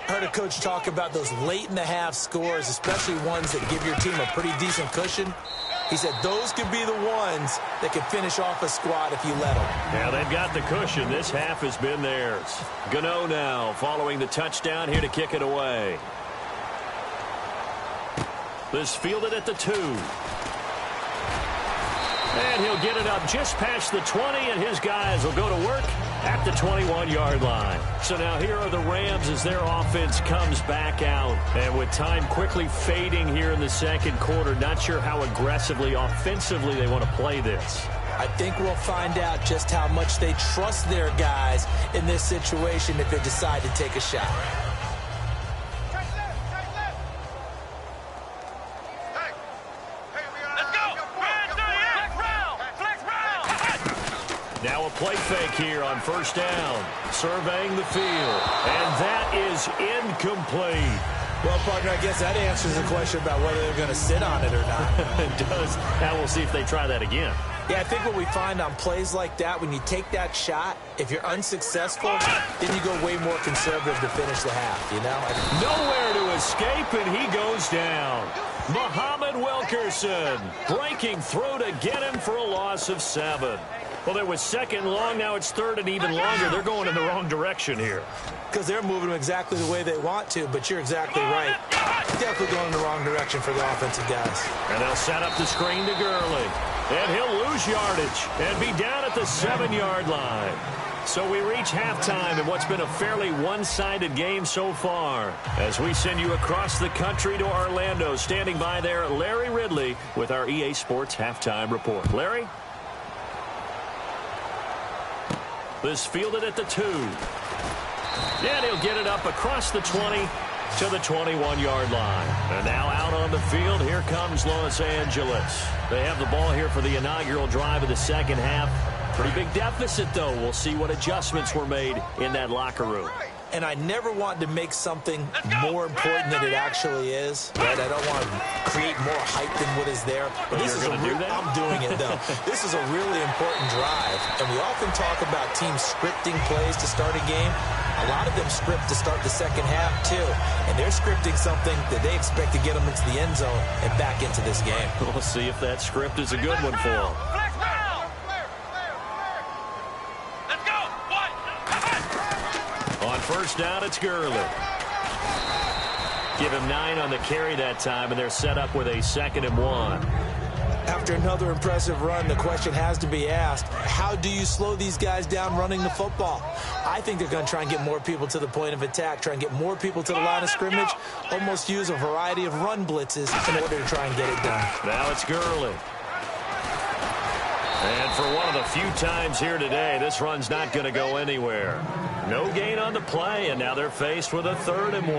I heard a coach talk about those late-in-the-half scores, especially ones that give your team a pretty decent cushion. He said those could be the ones that could finish off a squad if you let them. Yeah, they've got the cushion. This half has been theirs. Gano now following the touchdown here to kick it away. This fielded at the 2. And he'll get it up just past the 20, and his guys will go to work at the 21-yard line. So now here are the Rams as their offense comes back out. And with time quickly fading here in the second quarter, not sure how aggressively, offensively they want to play this. I think we'll find out just how much they trust their guys in this situation if they decide to take a shot. Now a play fake here on 1st down. Surveying the field. And that is incomplete. Well, partner, I guess that answers the question about whether they're going to sit on it or not. It does. Now we'll see if they try that again. Yeah, I think what we find on plays like that, when you take that shot, if you're unsuccessful, then you go way more conservative to finish the half, you know? Nowhere to escape, and he goes down. Muhammad Wilkerson breaking through to get him for a loss of 7. Well, it was second long. Now it's third and even longer. They're going in the wrong direction here. Because they're moving them exactly the way they want to, but you're exactly right. Definitely going in the wrong direction for the offensive guys. And they'll set up the screen to Gurley. And he'll lose yardage and be down at the 7-yard line. So we reach halftime in what's been a fairly one-sided game so far. As we send you across the country to Orlando, standing by there, Larry Ridley with our EA Sports Halftime Report. Larry? This fielded at the 2. And he'll get it up across the 20 to the 21-yard line. And now out on the field, here comes Los Angeles. They have the ball here for the inaugural drive of the second half. Pretty big deficit, though. We'll see what adjustments were made in that locker room. And I never want to make something more important than it actually is. Right? I don't want to create more hype than what is there. But this is going to do that? I'm doing it, though. This is a really important drive. And we often talk about teams scripting plays to start a game. A lot of them script to start the second half, too. And they're scripting something that they expect to get them into the end zone and back into this game. We'll see if that script is a good one for them. On first down, it's Gurley. Give him 9 on the carry that time, and they're set up with a 2nd and 1. After another impressive run, the question has to be asked, how do you slow these guys down running the football? I think they're going to try and get more people to the point of attack, try and get more people to the line of scrimmage, almost use a variety of run blitzes in order to try and get it done. Now it's Gurley. And for one of the few times here today, this run's not going to go anywhere. No gain on the play, and now they're faced with a 3rd and 1.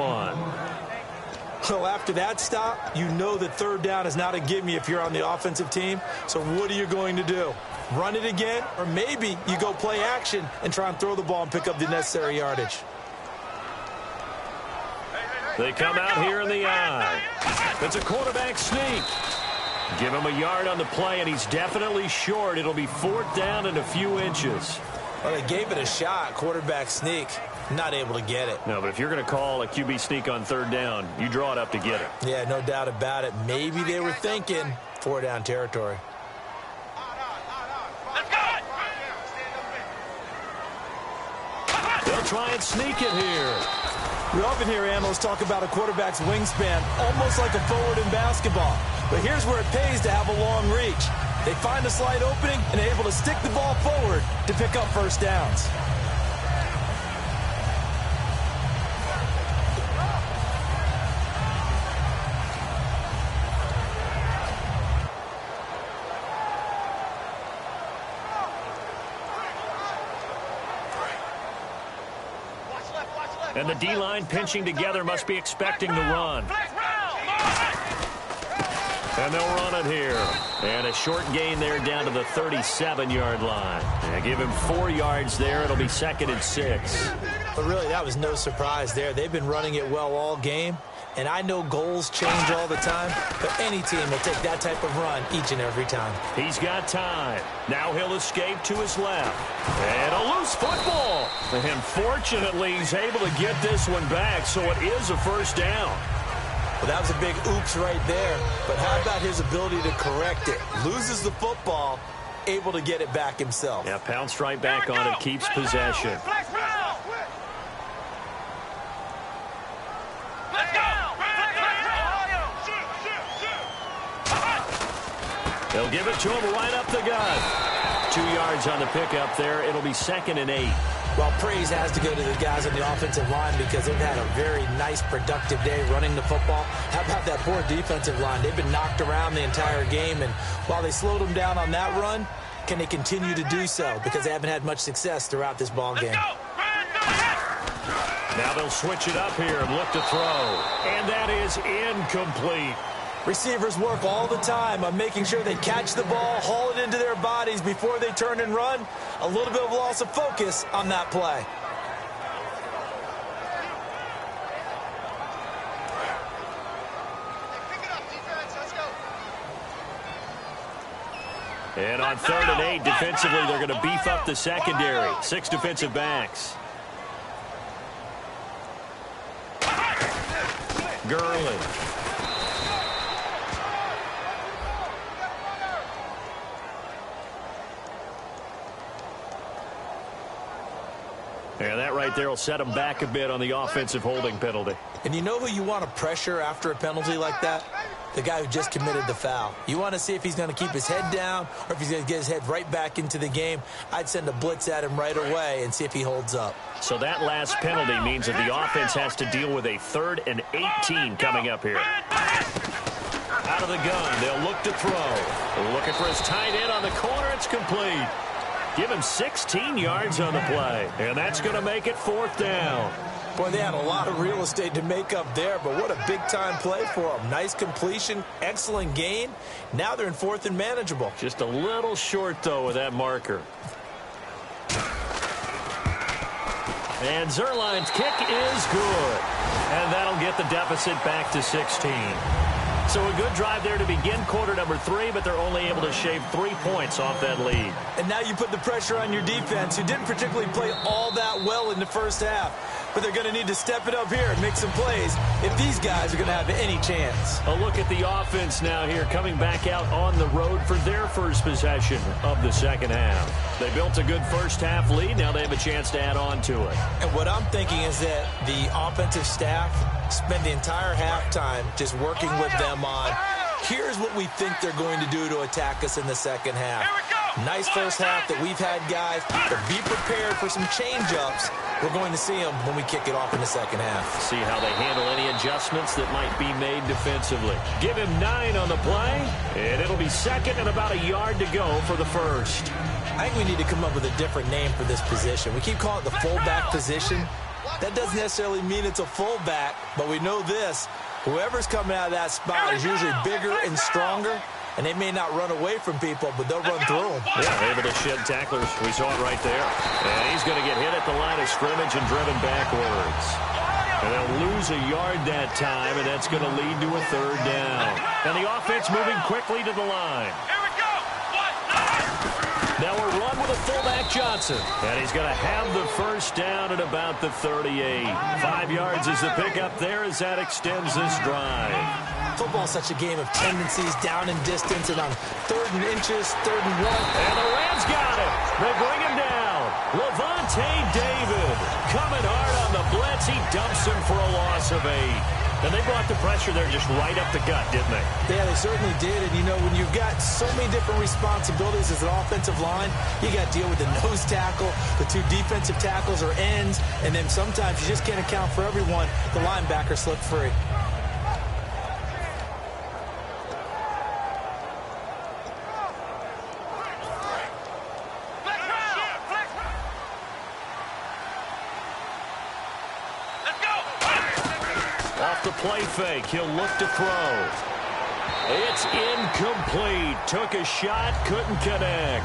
Well, after that stop, you know that third down is not a gimme if you're on the offensive team. So what are you going to do? Run it again? Or maybe you go play action and try and throw the ball and pick up the necessary yardage. They come out here in the eye. It's a quarterback sneak. Give him a yard on the play, and he's definitely short. It'll be 4th down and a few inches. Well, they gave it a shot, quarterback sneak. Not able to get it. No, but if you're going to call a QB sneak on 3rd down, you draw it up to get it. Yeah, no doubt about it. Maybe they were thinking 4-down territory. Let's go! They'll try and sneak it here. We often hear analysts talk about a quarterback's wingspan, almost like a forward in basketball. But here's where it pays to have a long reach. They find a slight opening and are able to stick the ball forward to pick up first downs. And the D-line pinching together must be expecting the run. And they'll run it here. And a short gain there down to the 37-yard line. And give him 4 yards there. It'll be 2nd and 6. But really, that was no surprise there. They've been running it well all game. And I know goals change all the time, but any team will take that type of run each and every time. He's got time. Now he'll escape to his left. And a loose football. And fortunately, he's able to get this one back, so it is a first down. Well, that was a big oops right there. But how about his ability to correct it? Loses the football, able to get it back himself. Yeah, pounced right back on it, keeps possession. They'll give it to him right up the gut. 2 yards on the pickup there. It'll be 2nd and 8. Well, praise has to go to the guys on the offensive line because they've had a very nice, productive day running the football. How about that poor defensive line? They've been knocked around the entire game, and while they slowed them down on that run, can they continue to do so? Because they haven't had much success throughout this ball game. Now they'll switch it up here and look to throw. And that is incomplete. Receivers work all the time on making sure they catch the ball, haul it into their bodies before they turn and run. A little bit of loss of focus on that play. And on 3rd and 8, defensively, they're going to beef up the secondary. 6 defensive backs. Gurley. And that right there will set him back a bit on the offensive holding penalty. And you know who you want to pressure after a penalty like that? The guy who just committed the foul. You want to see if he's going to keep his head down or if he's going to get his head right back into the game. I'd send a blitz at him right away and see if he holds up. So that last penalty means that the offense has to deal with a 3rd and 18 coming up here. Out of the gun, they'll look to throw. Looking for his tight end on the corner. It's complete. Give him 16 yards on the play, and that's going to make it 4th down. Boy, they had a lot of real estate to make up there, but what a big-time play for them. Nice completion, excellent gain. Now they're in 4th and manageable. Just a little short, though, with that marker. And Zerline's kick is good. And that'll get the deficit back to 16. So a good drive there to begin quarter number 3, but they're only able to shave 3 points off that lead. And now you put the pressure on your defense, who didn't particularly play all that well in the first half. But they're going to need to step it up here and make some plays if these guys are going to have any chance. A look at the offense now here, coming back out on the road for their first possession of the second half. They built a good first half lead. Now they have a chance to add on to it. And what I'm thinking is that the offensive staff spend the entire halftime just working with them on, here's what we think they're going to do to attack us in the second half. Nice first half that we've had, guys, but be prepared for some change-ups. We're going to see them when we kick it off in the second half. See how they handle any adjustments that might be made defensively. Give him 9 on the play, and it'll be 2nd and about a yard to go for the first. I think we need to come up with a different name for this position. We keep calling it the fullback position. That doesn't necessarily mean it's a fullback, but we know this. Whoever's coming out of that spot is usually bigger and stronger, and they may not run away from people, but they'll run through them. Yeah, able to shed tacklers. We saw it right there. And he's going to get hit at the line of scrimmage and driven backwards. And they'll lose a yard that time, and that's going to lead to a 3rd down. And the offense moving quickly to the line. Now a run with a fullback Johnson. And he's going to have the first down at about the 38. 5 yards is the pickup there as that extends this drive. Football's such a game of tendencies, down and distance, and on 3rd and inches, 3rd and 1. And the Rams got it. They bring him down. Levante David coming hard on the blitz. He dumps him for a loss of 8. And they brought the pressure there just right up the gut, didn't they? Yeah, they certainly did. And, you know, when you've got so many different responsibilities as an offensive line, you got to deal with the nose tackle, the 2 defensive tackles or ends, and then sometimes you just can't account for everyone. The linebacker slipped free. The play fake. He'll look to throw. It's incomplete. Took a shot, couldn't connect.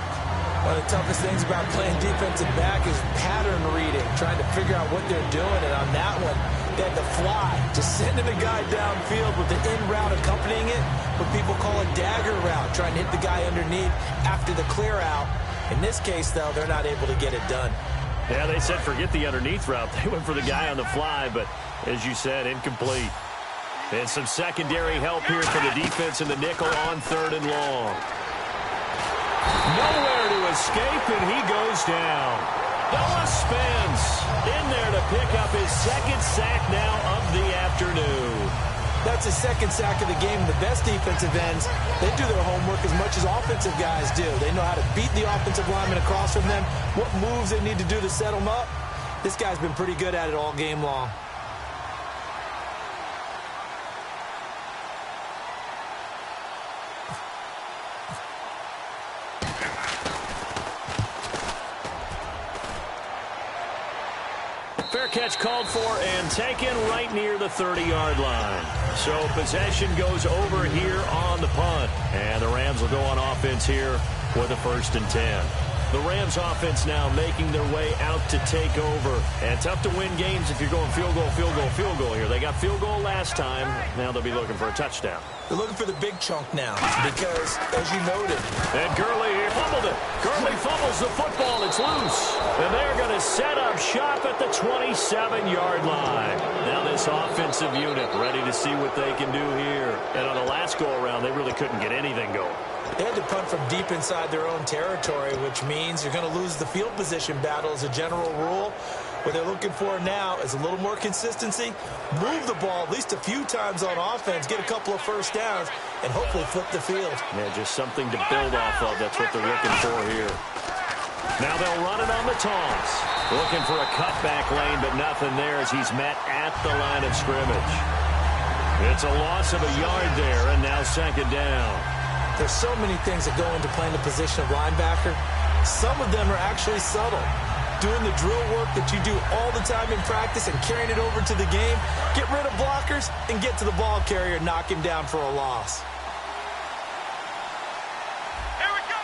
One of the toughest things about playing defensive back is pattern reading, trying to figure out what they're doing. And on that one, they had to fly, just sending a guy downfield with the in route accompanying it, what people call a dagger route, trying to hit the guy underneath after the clear out. In this case, though, they're not able to get it done. Yeah, they said forget the underneath route. They went for the guy on the fly, but as you said, incomplete. And some secondary help here for the defense in the nickel on 3rd and long. Nowhere to escape, and he goes down. Noah Spence in there to pick up his 2nd sack now of the afternoon. That's his 2nd sack of the game. The best defensive ends, they do their homework as much as offensive guys do. They know how to beat the offensive lineman across from them, what moves they need to do to set them up. This guy's been pretty good at it all game long. Fair catch called for and taken right near the 30-yard line. So possession goes over here on the punt. And the Rams will go on offense here with a 1st and 10. The Rams offense now making their way out to take over. And tough to win games if you're going field goal, field goal, field goal here. They got field goal last time. Now they'll be looking for a touchdown. They're looking for the big chunk now because, as you noted. And Gurley fumbled it. Gurley fumbles the football. It's loose. And they're going to set up shop at the 27-yard line. Now this offensive unit ready to see what they can do here. And on the last go-around, they really couldn't get anything going. They had to punt from deep inside their own territory, which means you're going to lose the field position battle as a general rule. What they're looking for now is a little more consistency, move the ball at least a few times on offense, get a couple of first downs, and hopefully flip the field. Yeah, just something to build off of. That's what they're looking for here. Now they'll run it on the toss. Looking for a cutback lane, but nothing there as he's met at the line of scrimmage. It's a loss of a yard there, and now second down. There's so many things that go into playing the position of linebacker. Some of them are actually subtle. Doing the drill work that you do all the time in practice and carrying it over to the game. Get rid of blockers and get to the ball carrier and knock him down for a loss. Here we go.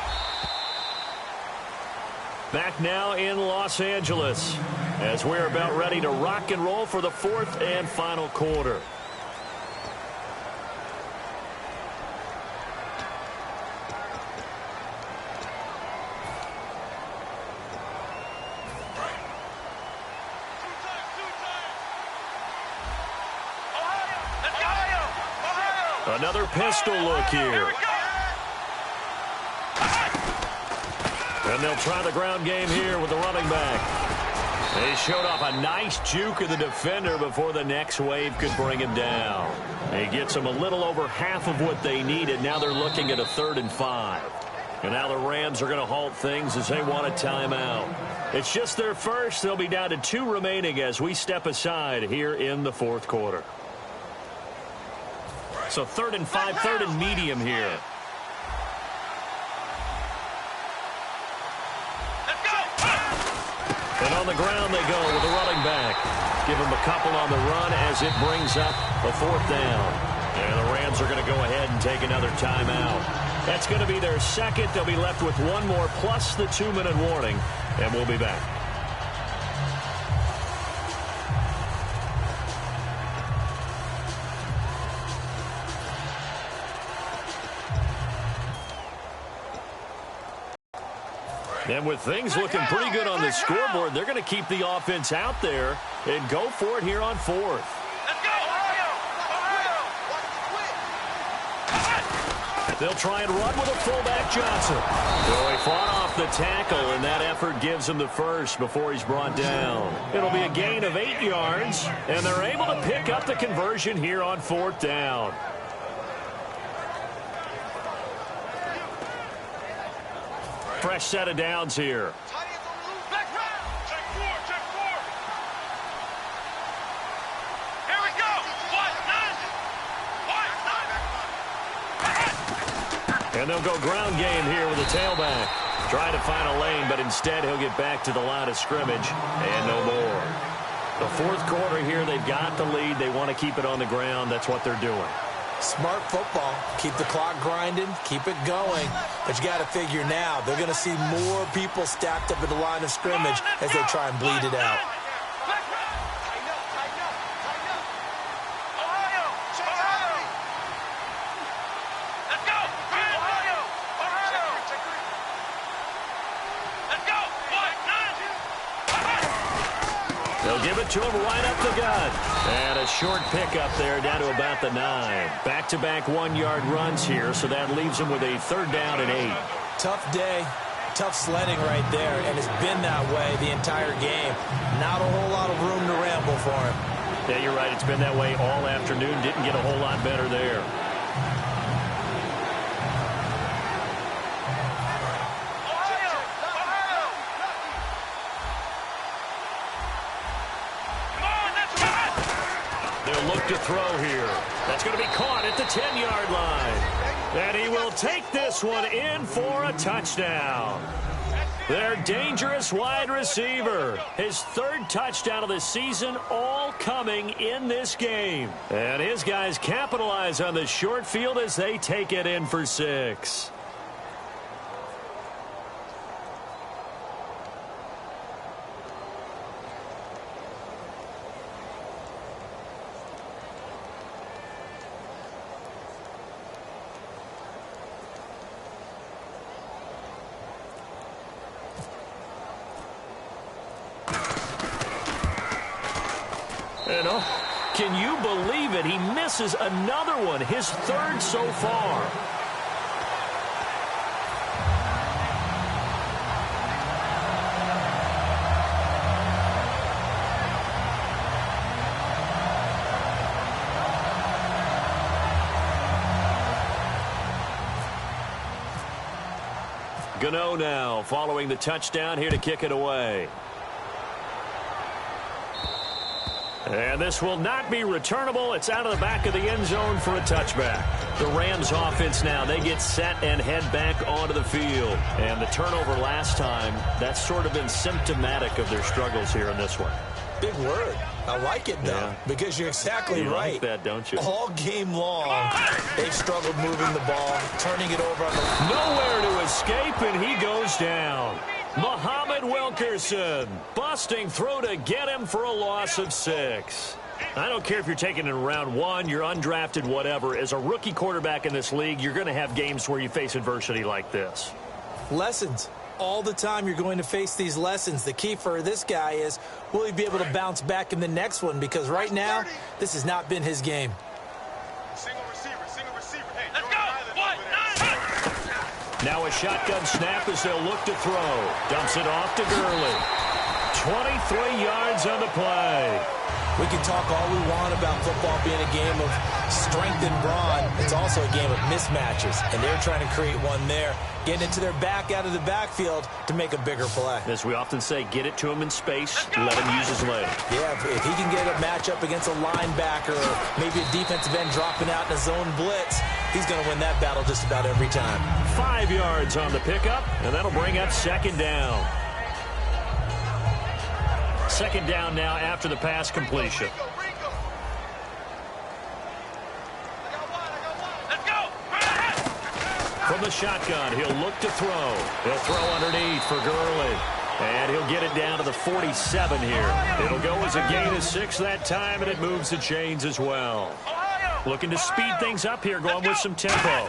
Back now in Los Angeles as we're about ready to rock and roll for the fourth and final quarter. Another pistol look here. And they'll try the ground game here with the running back. They showed off a nice juke of the defender before the next wave could bring him down. He gets them a little over half of what they needed. Now they're looking at a 3rd and 5. And now the Rams are going to halt things as they want a timeout. It's just their first. They'll be down to 2 remaining as we step aside here in the fourth quarter. So 3rd and 5, 3rd and medium here. And on the ground they go with the running back. Give him a couple on the run as it brings up a 4th down. And the Rams are going to go ahead and take another timeout. That's going to be their second. They'll be left with one more plus the 2-minute warning. And we'll be back. And with things looking pretty good on the scoreboard, they're going to keep the offense out there and go for it here on 4th. Let's go, Ohio! They'll try and run with a fullback Johnson. So he fought off the tackle, and that effort gives him the first before he's brought down. It'll be a gain of 8 yards, and they're able to pick up the conversion here on 4th down. Fresh set of downs here. Back round. Check 4, check 4. Here we go. 1, 9. And they'll go ground game here with the tailback. Trying to find a lane, but instead he'll get back to the line of scrimmage and no more. The fourth quarter here, they've got the lead. They want to keep it on the ground. That's what they're doing. Smart football. Keep the clock grinding. Keep it going. But you got to figure now, they're going to see more people stacked up at the line of scrimmage as they try and bleed it out. They'll give it to him right up the gut. And a short pickup there down to about the 9. Back-to-back 1-yard runs here, so that leaves him with a 3rd down and 8. Tough day, tough sledding right there, and it's been that way the entire game. Not a whole lot of room to ramble for him. Yeah, you're right. It's been that way all afternoon. Didn't get a whole lot better there. Look to throw here. That's going to be caught at the 10-yard line. And he will take this one in for a touchdown. Their dangerous wide receiver. His 3rd touchdown of the season, all coming in this game. And his guys capitalize on the short field as they take it in for 6. And, oh, can you believe it? He misses another one, his third so far. Gano now following the touchdown here to kick it away. And this will not be returnable. It's out of the back of the end zone for a touchback. The Rams offense now, they get set and head back onto the field. And the turnover last time, that's sort of been symptomatic of their struggles here in this one. Big word. I like it, though, because you're exactly right. You like that, don't you? All game long, they've struggled moving the ball, turning it over on the... Nowhere to escape, and he goes down. Muhammad Wilkerson busting through to get him for a loss of 6. I don't care if you're taking it in round 1, you're undrafted, whatever. As a rookie quarterback in this league, you're going to have games where you face adversity like this. Lessons. All the time you're going to face these lessons. The key for this guy is, will he be able to bounce back in the next one? Because right now, this has not been his game. Single receiver. Hey, let's go! 1, 9. Now a shotgun snap as they'll look to throw. Dumps it off to Gurley. 23 yards on the play. We can talk all we want about football being a game of strength and brawn. It's also a game of mismatches, and they're trying to create one there. Getting into their back out of the backfield to make a bigger play. As we often say, get it to him in space, let him use his leg. Yeah, if he can get a matchup against a linebacker or maybe a defensive end dropping out in a zone blitz, he's going to win that battle just about every time. 5 yards on the pickup, and that'll bring up second down. Second down now after the pass completion. From the shotgun, he'll look to throw. He'll throw underneath for Gurley. And he'll get it down to the 47 here. It'll go as a gain of 6 that time, and it moves the chains as well. Looking to speed things up here, going with some tempo.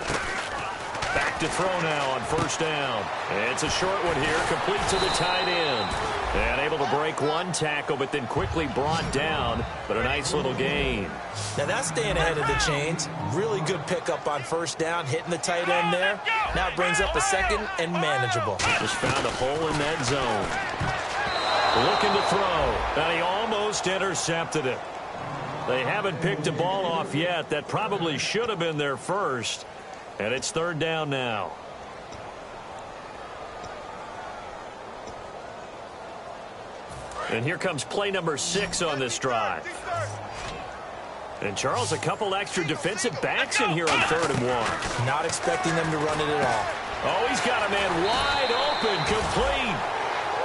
Back to throw now on first down. It's a short one here, complete to the tight end. And able to break one tackle, but then quickly brought down. But a nice little gain. Now that's staying ahead of the chains. Really good pickup on first down, hitting the tight end there. Now it brings up a second and manageable. Just found a hole in that zone. Looking to throw. And he almost intercepted it. They haven't picked a ball off yet. That probably should have been their first. And it's third down now. And here comes play number 6 on this drive. And, Charles, a couple extra defensive backs in here on 3rd and 1. Not expecting them to run it at all. Oh, he's got a man wide open, complete.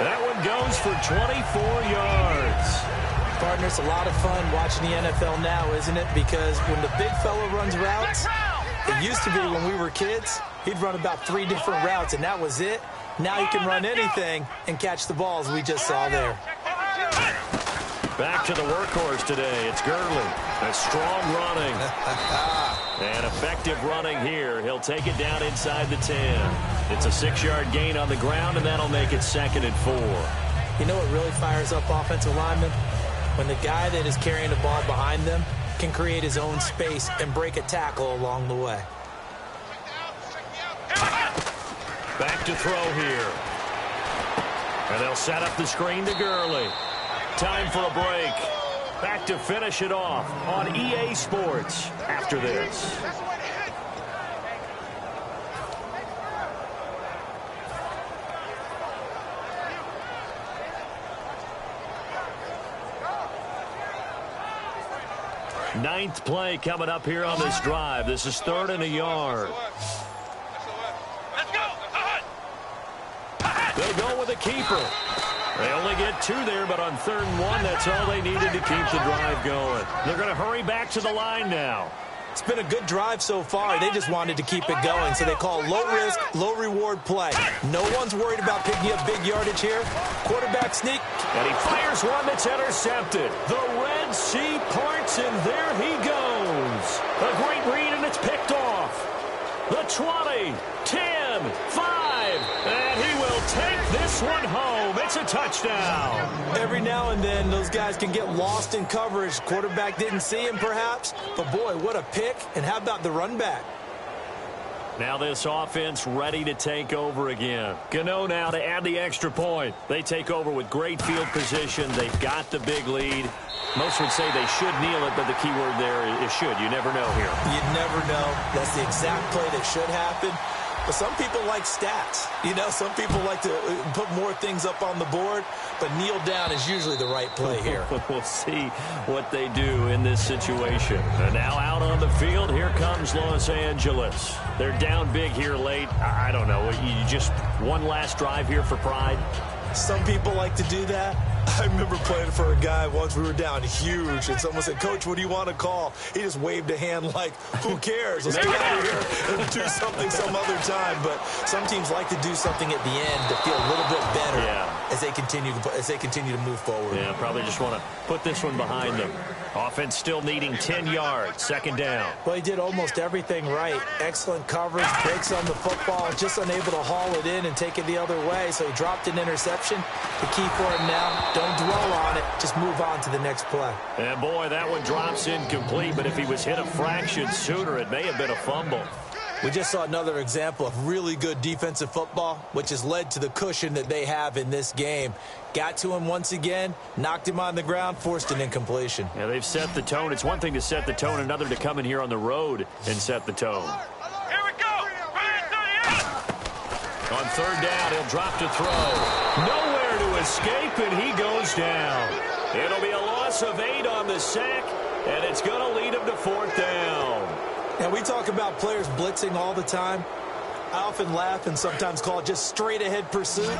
That one goes for 24 yards. Partner, it's a lot of fun watching the NFL now, isn't it? Because when the big fella runs routes, it used to be when we were kids, he'd run about 3 different routes, and that was it. Now he can run anything and catch the balls we just saw there. Back to the workhorse today. It's Gurley. A strong running. And effective running here. He'll take it down inside the 10. It's a 6-yard gain on the ground, and that'll make it 2nd and 4. You know what really fires up offensive linemen? When the guy that is carrying the ball behind them can create his own space and break a tackle along the way. Back to throw here. And they'll set up the screen to Gurley. Time for a break. Back to finish it off on EA Sports after this. Ninth play coming up here on this drive. This is 3rd and a yard. They'll go with a keeper. They only get 2 there, but on 3rd and 1, that's all they needed to keep the drive going. They're going to hurry back to the line now. It's been a good drive so far. They just wanted to keep it going, so they call low-risk, low-reward play. No one's worried about picking up big yardage here. Quarterback sneak. And he fires one that's intercepted. The Red Sea parts, and there he goes. A great read, and it's picked off. The 20, 10, 5, and he will take this one home. It's a touchdown. Every now and then, those guys can get lost in coverage. Quarterback didn't see him, perhaps. But, boy, what a pick. And how about the run back? Now this offense ready to take over again. Gano now to add the extra point. They take over with great field position. They've got the big lead. Most would say they should kneel it, but the key word there is should. You never know here. You never know. That's the exact play that should happen. But some people like stats. You know, some people like to put more things up on the board, but kneel down is usually the right play here. We'll see what they do in this situation. And now out on the field, here comes Los Angeles. They're down big here late. I don't know. You just one last drive here for pride? Some people like to do that. I remember playing for a guy once. We were down huge, and someone said, "Coach, what do you want to call?" He just waved a hand like, "Who cares? Let's get out of here and do something some other time." But some teams like to do something at the end to feel a little bit better as they continue to move forward. Yeah, probably just want to put this one behind them. Offense still needing 10 yards, second down. Well, he did almost everything right. Excellent coverage, breaks on the football, just unable to haul it in and take it the other way, so he dropped an interception. The key for him now, don't dwell on it, just move on to the next play. And boy, that one drops incomplete, but if he was hit a fraction sooner, it may have been a fumble. We just saw another example of really good defensive football, which has led to the cushion that they have in this game. Got to him once again, knocked him on the ground, forced an incompletion. Yeah, they've set the tone. It's one thing to set the tone, another to come in here on the road and set the tone. Here we go. On third down, he'll drop to throw. Nowhere to escape, and he goes down. It'll be a loss of 8 on the sack, and it's going to lead him to fourth down. And we talk about players blitzing all the time. I often laugh and sometimes call it just straight-ahead pursuit.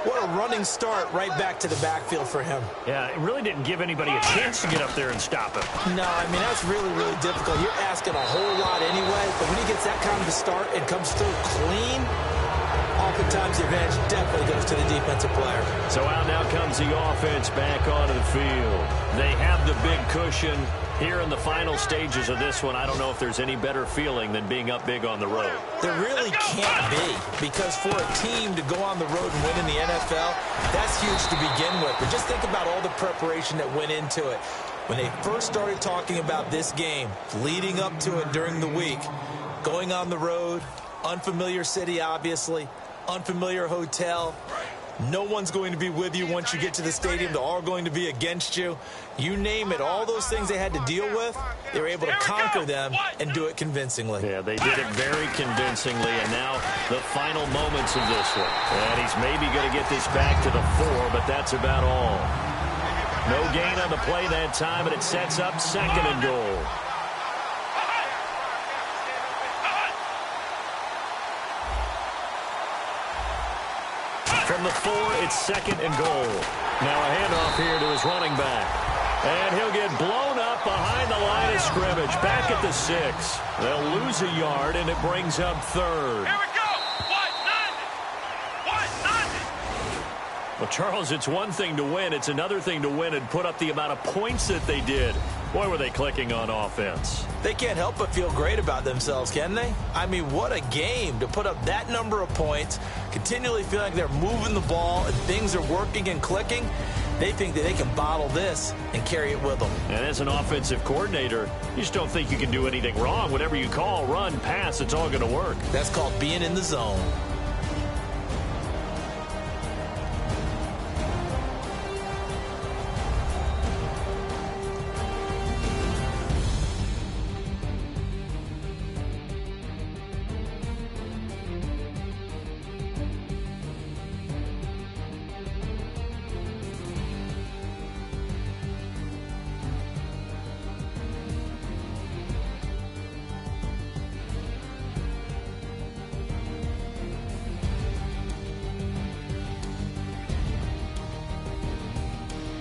What a running start right back to the backfield for him. Yeah, it really didn't give anybody a chance to get up there and stop him. No, I mean, that's really, really difficult. You're asking a whole lot anyway, but when he gets that kind of a start and comes through clean, oftentimes the advantage definitely goes to the defensive player. So out now comes the offense back onto the field. They have the big cushion. Here in the final stages of this one, I don't know if there's any better feeling than being up big on the road. There really can't be, because for a team to go on the road and win in the NFL, that's huge to begin with. But just think about all the preparation that went into it. When they first started talking about this game, leading up to it during the week, going on the road, unfamiliar city, obviously, unfamiliar hotel. No one's going to be with you once you get to the stadium. They're all going to be against you. You name it, all those things they had to deal with, they were able to conquer them and do it convincingly. Yeah, they did it very convincingly, and now the final moments of this one. And he's maybe going to get this back to the 4, but that's about all. No gain on the play that time, and it sets up second and goal. From the 4, it's second and goal. Now a handoff here to his running back. And he'll get blown up behind the line of scrimmage. Back at the 6. They'll lose a yard, and it brings up third. Here we go. Well, Charles, it's one thing to win. It's another thing to win and put up the amount of points that they did. Boy, were they clicking on offense. They can't help but feel great about themselves, can they? I mean, what a game to put up that number of points, continually feeling like they're moving the ball and things are working and clicking. They think that they can bottle this and carry it with them. And as an offensive coordinator, you just don't think you can do anything wrong. Whatever you call, run, pass, it's all going to work. That's called being in the zone.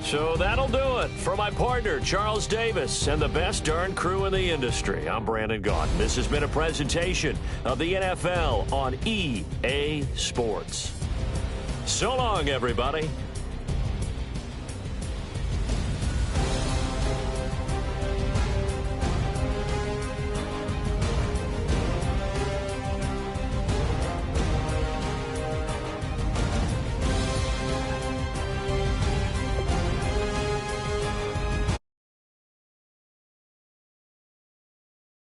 So that'll do it for my partner, Charles Davis, and the best darn crew in the industry. I'm Brandon Gaudin. This has been a presentation of the NFL on EA Sports. So long, everybody.